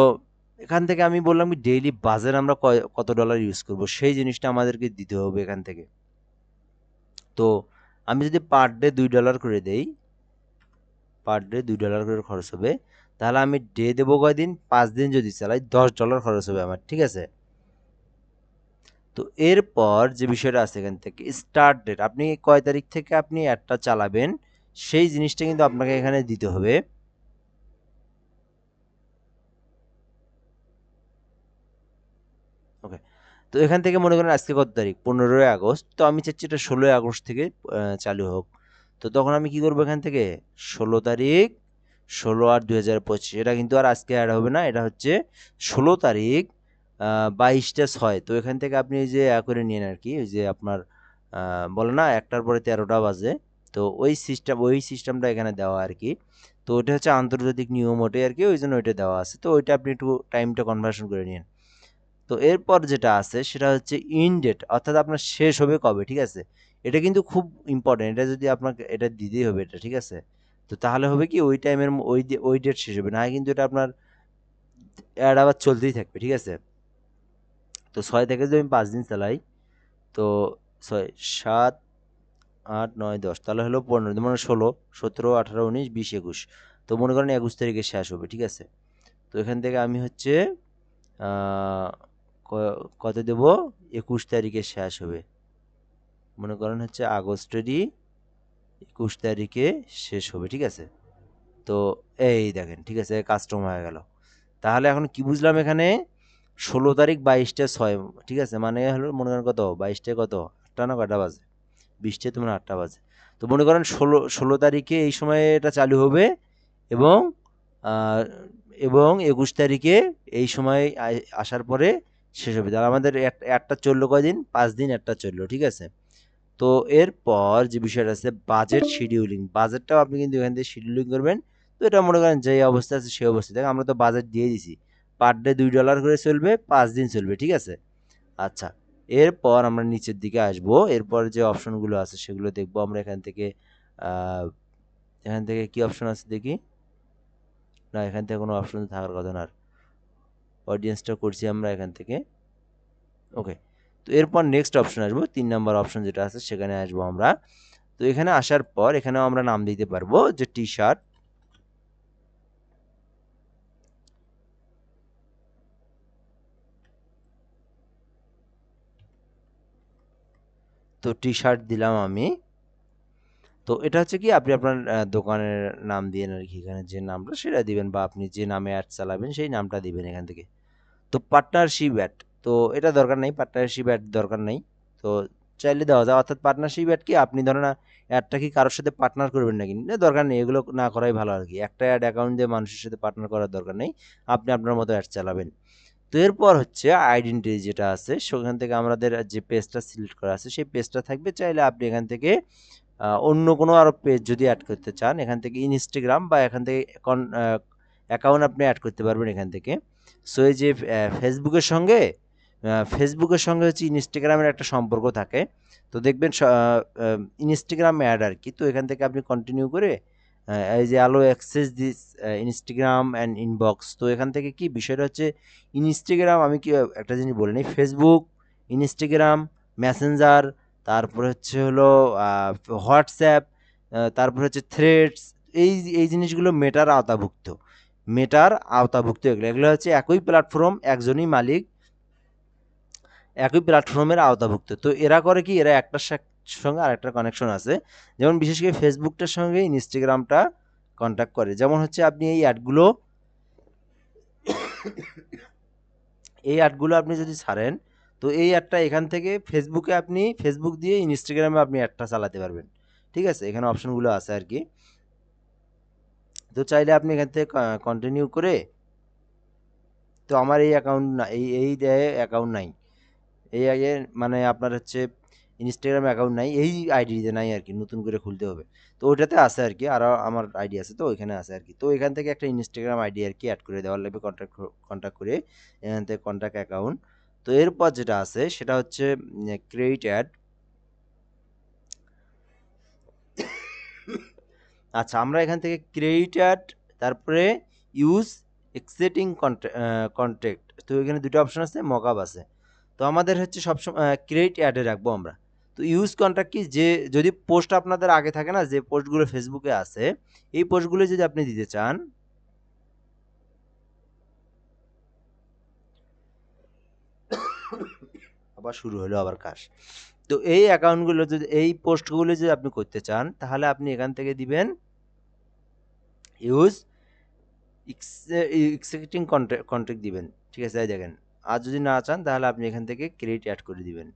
এখান থেকে আমি বললাম কি ডেইলি বাজেট আমরা কত ডলার ইউজ করব, সেই জিনিসটা আমাদেরকে দিতে হবে এখান থেকে। তো আমি যদি পার ডে $2 করে দেই, পার ডে $2 করে খরচ হবে, তাহলে আমি ডে দেবো কয়দিন, 5 দিন যদি চালাই $10 খরচ হবে আমার, ঠিক আছে? তো এরপর যে বিষয়টা আছে এখান থেকে স্টার্ট ডেট, আপনি কয় তারিখ থেকে আপনি অ্যাডটা চালাবেন সেই জিনিসটা কিন্তু আপনাকে এখানে দিতে হবে। ওকে, তো এখান থেকে মনে করেন আজকে কত তারিখ, 15ই আগস্ট, তো আমি চাচ্ছি এটা 16ই আগস্ট থেকে চালু হোক। তো তখন আমি কি করবো, এখান থেকে 16 তারিখ, 16/8/2025, এটা কিন্তু আর আজকে অ্যাড হবে না, এটা হচ্ছে 16 তারিখ 22টা 6। তো এখান থেকে আপনি এই যে করে নিন আর কি, ওই যে আপনার বলে না 1টার পরে 13টা বাজে, তো ওই সিস্টেমটা এখানে দেওয়া আর কি। তো ওইটা হচ্ছে আন্তর্জাতিক নিয়ম ওটাই আর কি, ওই জন্য ওইটা দেওয়া আছে, তো ওইটা আপনি একটু টাইমটা কনভার্সন করে নিন। তো এরপর যেটা আছে সেটা হচ্ছে ইন ডেট, অর্থাৎ আপনার শেষ হবে কবে, ঠিক আছে? এটা কিন্তু খুব ইম্পর্টেন্ট, এটা যদি আপনাকে এটা দিতেই হবে এটা, ঠিক আছে? তো তাহলে হবে কি ওই টাইমের ওই ডেট শেষ হবে না, কিন্তু এটা আপনার অ্যাড আবার চলতেই থাকবে, ঠিক আছে? তো 6 থেকে যদি আমি 5 দিন চালাই, তো 6, 7, 8, 9, 10, তাহলে হলো 15, মানে 16, 17, 18, 19, 20, 21, তো মনে করেন 21 তারিখে শেষ হবে, ঠিক আছে? তো এখান থেকে আমি হচ্ছে আহ, কত দেব, 21 তারিখে শেষ হবে, মনে করেন হচ্ছে আগস্টেরই 21 তারিখে শেষ হবে, ঠিক আছে? তো এই দেখেন, ঠিক আছে, কাস্টম হয়ে গেল। তাহলে এখন কি বুঝলাম এখানে, 16 তারিখ 22টা 6, ঠিক আছে, মানে হলো মনে করেন কত, 22টায় কত, 8টা না কয়টা বাজে, 20টায় তো মানে 8টা বাজে। তো মনে করেন ষোলো তারিখে এই সময় এটা চালু হবে, এবং আহ, এবং 21 তারিখে এই সময় আসার পরে শেষ হবে, তাহলে আমাদের একটা চললো কয়দিন, 5 দিন একটা চললো, ঠিক আছে? তো এরপর যে বিষয়টা আছে বাজেট শিডিউলিং, বাজেটটাও আপনি কিন্তু এখান থেকে শিডিউলিং করবেন। তো এটা মনে করেন যে অবস্থা আছে সেই অবস্থা, দেখ আমরা তো বাজেট দিয়ে দিছি, পার ডে $2 করে চলবে, 5 দিন চলবে, ঠিক আছে? আচ্ছা, এরপর আমরা নিচের দিকে আসব, এরপর যে অপশনগুলো আছে সেগুলো দেখবো আমরা এখান থেকে। আহ, এখান থেকে কি অপশন আছে দেখি, না এখান থেকে কোনো অপশন থাকার কথা না, অডিয়েন্সটা করছি আমরা এখান থেকে। ওকে, তো এরপর নেক্সট অপশন আসবো, 3 নম্বর অপশন যেটা আছে সেখানে আসবো আমরা। তো এখানে আসার পর এখানেও আমরা নাম দিতে পারবো যে টি শার্ট, তো টি শার্ট দিলাম আমি। তো এটা হচ্ছে কি আপনি আপনার দোকানের নাম দিবেন আর কি, এখানে যে নামটা সেটা দিবেন, বা আপনি যে নামে অ্যাড চালাবেন সেই নামটা দিবেন এখান থেকে। তো পার্টনারশিপ অ্যাড, তো এটা দরকার নেই, পার্টনারশিপ অ্যাড দরকার নেই। তো চাইলে দেওয়া যায়, অর্থাৎ পার্টনারশিপ অ্যাড কি আপনি ধরেন না অ্যাডটা কি কারোর সাথে পার্টনার করবেন নাকি, না দরকার নেই, এগুলো না করাই ভালো আর কি, একটা অ্যাড অ্যাকাউন্ট দিয়ে মানুষের সাথে পার্টনার করার দরকার নেই, আপনি আপনার মতো অ্যাড চালাবেন। তো এরপর হচ্ছে আইডেন্টিটি যেটা আছে, সেখান থেকে আমাদের যে পেজটা সিলেক্ট করা আছে সেই পেজটা থাকবে, চাইলে আপনি এখান থেকে অন্য কোনো আরও পেজ যদি অ্যাড করতে চান, এখান থেকে ইনস্টাগ্রাম বা এখান থেকে অ্যাকাউন্ট আপনি অ্যাড করতে পারবেন এখান থেকে। সো এই যে ফেসবুকের সঙ্গে হচ্ছে ইনস্টাগ্রামের একটা সম্পর্ক থাকে, তো দেখবেন ইনস্টাগ্রাম অ্যাড আর কি, তো এখান থেকে আপনি কন্টিনিউ করে এই যে আলো access this Instagram and inbox, তো এখান থেকে কি বিষয়টা হচ্ছে ইনস্টাগ্রাম, আমি কি একটা জিনিস বলে নিই, ফেসবুক, ইনস্টাগ্রাম, মেসেঞ্জার, তারপরে হচ্ছে হলো হোয়াটসঅ্যাপ, তারপরে হচ্ছে থ্রেডস, এই এই জিনিসগুলো মেটার আওতাভুক্ত এগুলো এগুলো হচ্ছে একই প্ল্যাটফর্ম, একজনই মালিক, একই প্ল্যাটফর্মের আওতাভুক্ত। তো এরা করে কি, এরা একটার সঙ্গে আরেকটার কানেকশন আছে, যেমন বিশেষ করে ফেসবুকটার সঙ্গে ইনস্টাগ্রামটা কন্ট্যাক্ট করে, যেমন হচ্ছে আপনি এই অ্যাডগুলো আপনি যদি ছাড়েন, তো এই অ্যাডটা এখান থেকে ফেসবুকে আপনি ফেসবুক দিয়ে ইনস্টাগ্রামে আপনি অ্যাডটা চালাতে পারবেন। ঠিক আছে, এখানে অপশনগুলো আছে আর কি। তো চাইলে আপনি এখান থেকে কন্টিনিউ করে, তো আমার এই অ্যাকাউন্ট না, এই অ্যাকাউন্ট নাই, এই আগে মানে আপনার হচ্ছে ইনস্টাগ্রাম অ্যাকাউন্ট নাই, এই আইডিতে নাই আর কি, নতুন করে খুলতে হবে। তো ওইটাতে আছে আর কি, আরও আমার আইডি আছে, তো ওইখানে আছে আর কি। তো এখান থেকে একটা ইনস্টাগ্রাম আইডি আর কি অ্যাড করে দেওয়ার লাগবে, কন্ট্যাক্ট করে এখান থেকে কন্ট্যাক্ট অ্যাকাউন্ট। তো এরপর যেটা আছে সেটা হচ্ছে ক্রিয়েট অ্যাড। আচ্ছা, আমরা এখান থেকে ক্রিয়েট অ্যাড, তারপরে ইউজ এক্সিটিং কন্ট্যাক্ট, তো এখানে দুটো অপশন আছে, মকআপ আছে। তো আমাদের হচ্ছে সবসময় ক্রিয়েট অ্যাডে রাখবো আমরা। তো ইউজ কন্ট্যাক্ট কি, যে যদি পোস্ট আপনাদের আগে থাকে না, যে পোস্টগুলো ফেসবুকে আছে, এই পোস্টগুলো যদি আপনি দিতে চান, আবার শুরু হলো আবার কাজ। তো এই অ্যাকাউন্টগুলো যদি, এই পোস্টগুলো যদি আপনি করতে চান, তাহলে আপনি এখান থেকে দিবেন ইউজ এক্সিকিউটিং কন্ট্যাক্ট দিবেন। ঠিক আছে, এই দেখেন। আর যদি না চান তাহলে আপনি এখান থেকে ক্রিয়েট অ্যাড করে দিবেন।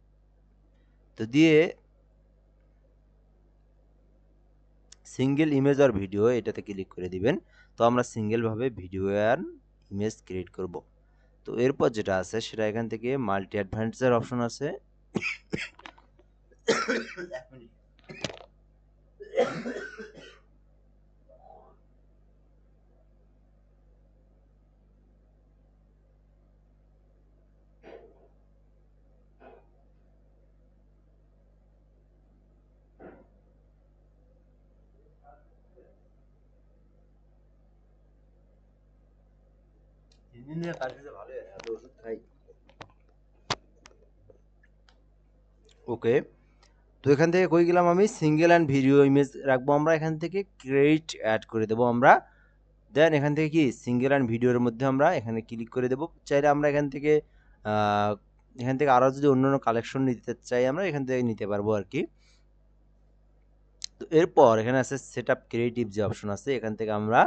তো দিয়ে সিঙ্গেল ইমেজ আর ভিডিও এটাতে ক্লিক করে দিবেন। তো আমরা সিঙ্গেলভাবে ভিডিও আর ইমেজ ক্রিয়েট করব। তো এরপর যেটা আছে সেটা এখান থেকে মাল্টি অ্যাডভান্টেজের অপশন আছে। এক মিনিট। ওকে, তো এখান থেকে কই গেলাম আমি, সিঙ্গেল অ্যান্ড ভিডিও ইমেজ রাখবো আমরা, এখান থেকে ক্রিয়েট অ্যাড করে দেবো আমরা। দেন এখান থেকে কি সিঙ্গেল অ্যান্ড ভিডিওর মধ্যে আমরা এখানে ক্লিক করে দেবো। চাইলে আমরা আহ, এখান থেকে আরও যদি অন্য অন্য কালেকশন নিতে চাই আমরা এখান থেকে নিতে পারবো আর কি। তো এরপর এখানে আছে সেট আপ ক্রিয়েটিভ, যে অপশন আছে এখান থেকে আমরা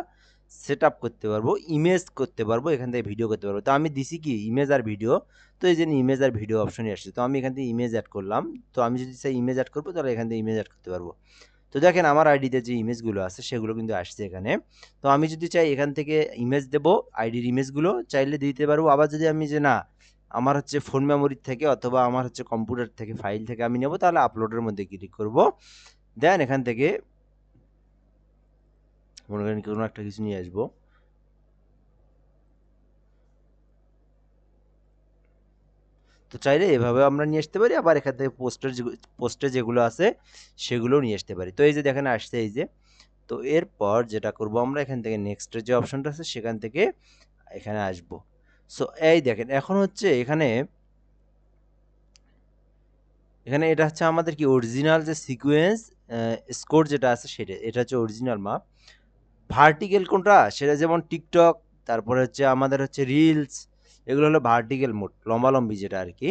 সেট আপ করতে পারবো, ইমেজ করতে পারবো, এখান থেকে ভিডিও করতে পারবো। তো আমি দিছি কি ইমেজ আর ভিডিও, তো এই যে ইমেজ আর ভিডিও অপশনই আসছে, তো আমি এখান থেকে ইমেজ অ্যাড করলাম। তো আমি যদি চাই ইমেজ অ্যাড করবো, তাহলে এখান থেকে ইমেজ অ্যাড করতে পারবো। তো দেখেন আমার আইডিতে যে ইমেজগুলো আছে সেগুলো কিন্তু আসছে এখানে। তো আমি যদি চাই এখান থেকে ইমেজ দেব, আইডির ইমেজগুলো চাইলে দিতে পারবো। আবার যদি আমি যে না, আমার হচ্ছে ফোন মেমোরির থেকে অথবা আমার হচ্ছে কম্পিউটার থেকে ফাইল থেকে আমি নেব, তাহলে আপলোডের মধ্যে ক্লিক করব। দেন এখান থেকে মনে করেন কোনো একটা কিছু নিয়ে আসবো। তো চাইলে এভাবে আমরা নিয়ে আসতে পারি, আবার এখান থেকে পোস্টে যেগুলো আছে সেগুলো নিয়ে আসতে পারি। তো এই যে দেখেন আসছে, এই যে। তো এরপর যেটা করব আমরা এখান থেকে নেক্সটের যে অপশনটা আছে সেখান থেকে এখানে আসব। সো এই দেখেন এখন হচ্ছে এখানে এখানে এটা হচ্ছে আমাদের কি অরিজিনাল যে সিকোয়েন্স স্কোর যেটা আছে সেটা, এটা হচ্ছে অরিজিনাল মাপ। ভার্টিক্যাল কোনটা, সেটা যেমন টিকটক, তারপরে হচ্ছে আমাদের হচ্ছে রিলস, এগুলো হলো ভার্টিক্যাল মোড, লম্বালম্বি যেটা আর কি।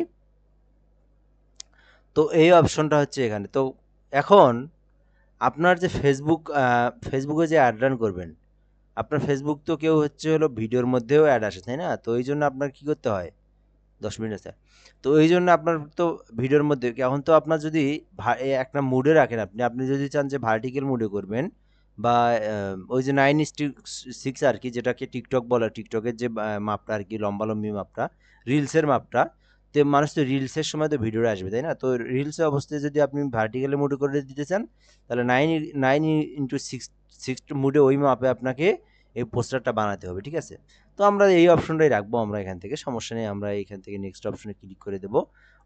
তো এই অপশনটা হচ্ছে এখানে। তো এখন আপনার যে ফেসবুকে যে অ্যাড রান করবেন, আপনার ফেসবুক তো কেউ হচ্ছে হলো ভিডিওর মধ্যেও অ্যাড আসে, তাই না? তো এই জন্য আপনার কি করতে হয়, 10 মিনিট আছে। তো এই জন্য আপনার তো ভিডিওর মধ্যে এখন তো আপনার যদি একটা মুডে রাখেন, আপনি আপনি যদি চান যে ভার্টিক্যাল মুডে করবেন, বা ওই যে 9:6 আর কি, যেটাকে টিকটক বলে, টিকটকের যে মাপটা আর কি, লম্বালম্বি মাপটা, রিলসের মাপটা। তো মানুষ তো রিলসের সময় তো ভিডিওটা আসবে, তাই না? তো রিলসের অবস্থায় যদি আপনি ভার্টিক্যালি মুডে করে দিতে চান, তাহলে 9:6 মুডে ওই মাপে আপনাকে এই পোস্টারটা বানাতে হবে। ঠিক আছে, তো আমরা এই অপশনটাই রাখবো আমরা এখান থেকে, সমস্যা নেই। আমরা এখান থেকে নেক্সট অপশনে ক্লিক করে দেব।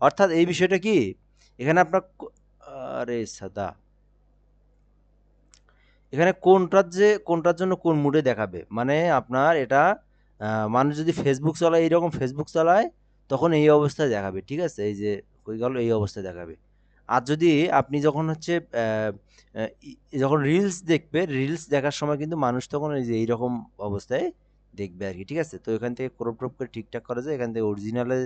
অর্থাৎ এই বিষয়টা কি, এখানে আপনার আরে সাদা, এখানে কোনটার জন্য কোন মুডে দেখাবে, মানে আপনার এটা মানুষ যদি ফেসবুক চালায়, এইরকম ফেসবুক চালায়, তখন এই অবস্থায় দেখাবে। ঠিক আছে, এই যে হয়ে গেল, এই অবস্থায় দেখাবে। আর যদি আপনি যখন হচ্ছে যখন রিলস দেখবে, রিলস দেখার সময় কিন্তু মানুষ তখন এই যে এইরকম অবস্থায় দেখবে আর কি। ঠিক আছে, তো এখান থেকে ক্রপ ট্রপ করে ঠিকঠাক করা যায়, এখান থেকে অরিজিনালে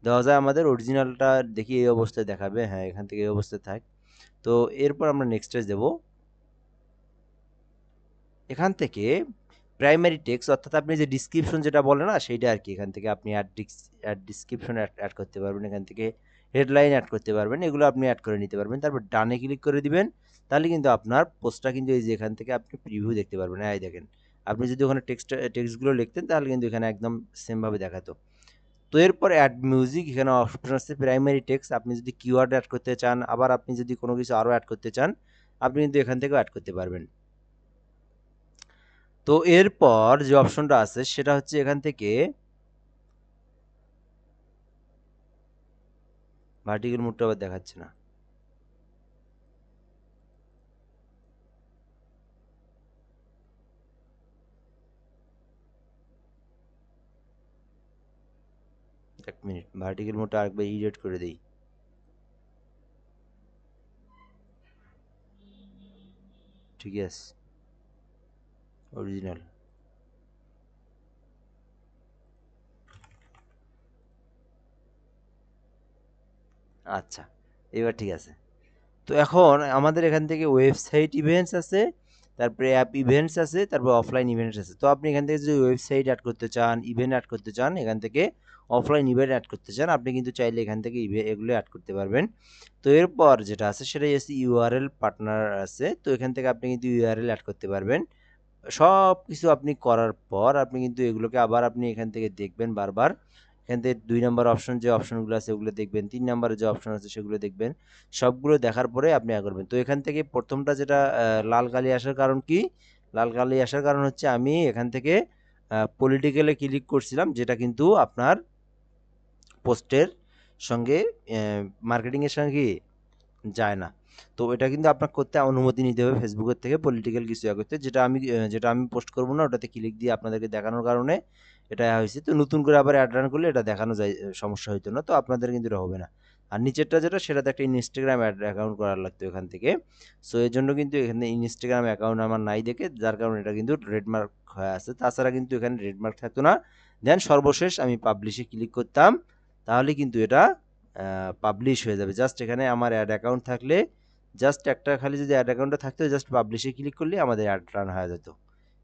দেওয়া যায়, আমাদের অরিজিনালটা দেখি এই অবস্থায় দেখাবে, হ্যাঁ এখান থেকে এই অবস্থায় থাক। তো এরপর আমরা নেক্সটে দেব, এখান থেকে প্রাইমারি টেক্সট অর্থাৎ আপনি যে ডিসক্রিপশন যেটা বলে না সেইটা আর কি। এখান থেকে আপনি অ্যাড ডিসক্রিপশন অ্যাড করতে পারবেন, এখান থেকে হেডলাইন অ্যাড করতে পারবেন, এগুলো আপনি অ্যাড করে নিতে পারবেন। তারপর ডানে ক্লিক করে দিবেন, তাহলে কিন্তু আপনার পোস্টটা কিন্তু এই যে এখান থেকে আপনি প্রিভিউ দেখতে পারবেন। এই দেখেন, আপনি যদি ওখানে টেক্সটগুলো লিখতেন তাহলে কিন্তু এখানে একদম সেমভাবে দেখাতো। তো এরপর অ্যাড মিউজিক, এখানে অপশন আছে প্রাইমারি টেক্সট। আপনি যদি কিওয়ার্ড অ্যাড করতে চান, আবার আপনি যদি কোনো কিছু আরও অ্যাড করতে চান, আপনি কিন্তু এখান থেকেও অ্যাড করতে পারবেন। তো এরপর যে অপশনটা আছে সেটা হচ্ছে এখান থেকে ভার্টিক্যাল মুডটা আবার দেখাচ্ছে না। এক মিনিট, ভার্টিক্যাল মুডটা আরেকবার ইডিট করে দেই। ঠিক আছে, অরিজিনাল। আচ্ছা, এবার ঠিক আছে। তো এখন আমাদের এখান থেকে ওয়েবসাইট ইভেন্টস আছে, তারপরে অ্যাপ ইভেন্টস আছে, তারপর অফলাইন ইভেন্টস আছে। তো আপনি এখান থেকে যদি ওয়েবসাইট অ্যাড করতে চান, ইভেন্ট অ্যাড করতে চান, এখান থেকে অফলাইন ইভেন্ট অ্যাড করতে চান, আপনি কিন্তু চাইলে এখান থেকে এগুলো অ্যাড করতে পারবেন। তো এরপর যেটা আছে সেটাই আছে ইউআরএল পার্টনার আছে। তো এখান থেকে আপনি কিন্তু ইউআরএল অ্যাড করতে পারবেন। সব কিছু আপনি করার পর আপনি কিন্তু এগুলোকে আবার আপনি এখান থেকে দেখবেন বারবার। এখান থেকে ২ নাম্বার অপশন যে অপশনগুলো আছে ওগুলো দেখবেন, ৩ নাম্বারে যে অপশন আছে সেগুলো দেখবেন। সবগুলো দেখার পরে আপনি করবেন। তো এখান থেকে প্রথমটা যেটা লাল কালি আসার কারণ কি? লাল কালি আসার কারণ হচ্ছে আমি এখান থেকে পলিটিক্যালে ক্লিক করছিলাম, যেটা কিন্তু আপনার পোস্টের সঙ্গে মার্কেটিংয়ের সঙ্গে কি যায় না। তো এটা কিন্তু আপনার করতে অনুমতি নিতে হবে ফেসবুকের থেকে, পলিটিক্যাল কিছু করতে। যেটা আমি পোস্ট করব না, ওটাতে ক্লিক দিয়ে আপনাদেরকে দেখানোর কারণে এটা হয়েছে। তো নতুন করে আবার অ্যাড রান করলে এটা দেখানো যায়, সমস্যা হইতো না। তো আপনাদের কিন্তু এটা হবে না। আর নিচেরটা যেটা, সেটাতে একটা ইনস্টাগ্রাম অ্যাকাউন্ট করার লাগতো এখান থেকে। সো এর জন্য কিন্তু এখানে ইনস্টাগ্রাম অ্যাকাউন্ট আমার নাই দেখে, যার কারণে এটা কিন্তু রেড মার্ক হয়ে আছে। তাছাড়া কিন্তু এখানে রেড মার্ক থাকতো না। দেন সর্বশেষ আমি পাবলিশে ক্লিক করতাম, তাহলে কিন্তু এটা পাবলিশ হয়ে যাবে। জাস্ট এখানে আমার অ্যাড অ্যাকাউন্ট থাকলে, জাস্ট একটা খালি যদি অ্যাড অ্যাকাউন্টটা থাকতো, জাস্ট পাবলিশে ক্লিক করলে আমাদের অ্যাড রান হয়ে যেত।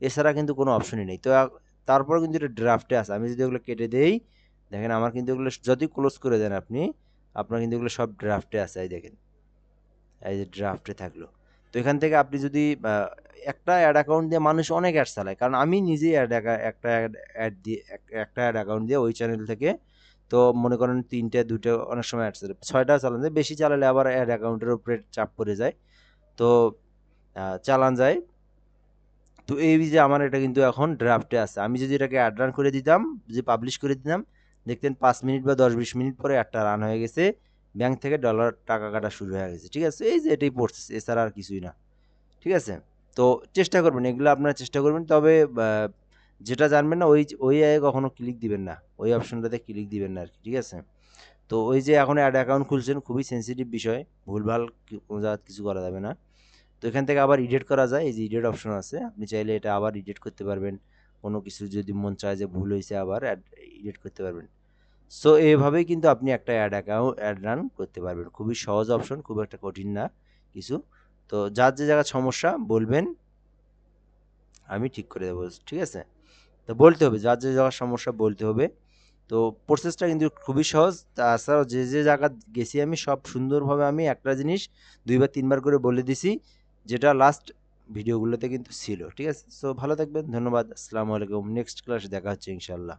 এছাড়া কিন্তু কোনো অপশনই নেই। তো তারপর কিন্তু এটা ড্রাফটে আছে। আমি যদি ওগুলো কেটে দেই, দেখেন আমার কিন্তু এগুলো যদি ক্লোজ করে দেন আপনি, আপনার কিন্তু এগুলো সব ড্রাফটে আছে। এই দেখেন, এই যে ড্রাফটে থাকলো। তো এখান থেকে আপনি যদি একটা অ্যাড অ্যাকাউন্ট দিয়ে মানুষ অনেক অ্যাড চালায়, কারণ আমি নিজেই একটা অ্যাড দিয়ে একটা অ্যাড অ্যাকাউন্ট দিয়ে ওই চ্যানেল থেকে, তো মনে করেন ৩টে ২টো অনেক সময় অ্যাড চালায়, ৬টাও চালান যায়। বেশি চালালে আবার অ্যাড অ্যাকাউন্টের উপরে চাপ পড়ে যায়। তো চালান যায়। তো এই যে আমার এটা কিন্তু এখন ড্রাফটে আছে। আমি যদি এটাকে অ্যাড রান করে দিতাম, যদি পাবলিশ করে দিতাম, দেখতেন ৫ মিনিট বা ১০-২০ মিনিট পরে অ্যাডটা রান হয়ে গেছে। ব্যাংক থেকে ডলার টাকা কাটা শুরু হয়ে গেছে। ঠিক আছে? এই যে এটাই প্রসেস, এছাড়া আর কিছুই না। ঠিক আছে? তো চেষ্টা করবেন, এগুলো আপনারা চেষ্টা করবেন। তবে যেটা জানবেন না, ওই কখনো ক্লিক দিবেন না। ওই অপশনটাতে ক্লিক দিবেন না আরকি। ঠিক আছে? তো ওই যে এখন অ্যাড অ্যাকাউন্ট খুলছেন, খুবই সেনসিটিভ বিষয়। ভুলভাল কোনো জায়গায় কিছু করা যাবে না। তো এখান থেকে আবার এডিট করা যায়। এই যে এডিট অপশন আছে, আপনি চাইলে এটা আবার এডিট করতে পারবেন। কোনো কিছু যদি মন চায় যে ভুল হয়েছে, আবার এডিট করতে পারবেন। সো এভাবেই কিন্তু আপনি একটা অ্যাড রান করতে পারবেন। খুবই সহজ অপশন, খুব একটা কঠিন না কিছু। তো যার যে জায়গায় সমস্যা বলবেন, আমি ঠিক করে দেবো। ঠিক আছে? তো বলতে হবে, যার যে জায়গার সমস্যা বলতে হবে। তো প্রসেসটা কিন্তু খুবই সহজ। তাছাড়াও যে জায়গা গেছি আমি, সব সুন্দরভাবে আমি একটা জিনিস ২ বার ৩ বার করে বলে দিছি, যেটা লাস্ট ভিডিওগুলোতে কিন্তু ছিল। ঠিক আছে? সো ভালো থাকবেন। ধন্যবাদ। আসসালামু আলাইকুম। নেক্সট ক্লাসে দেখা হচ্ছে ইনশাআল্লাহ।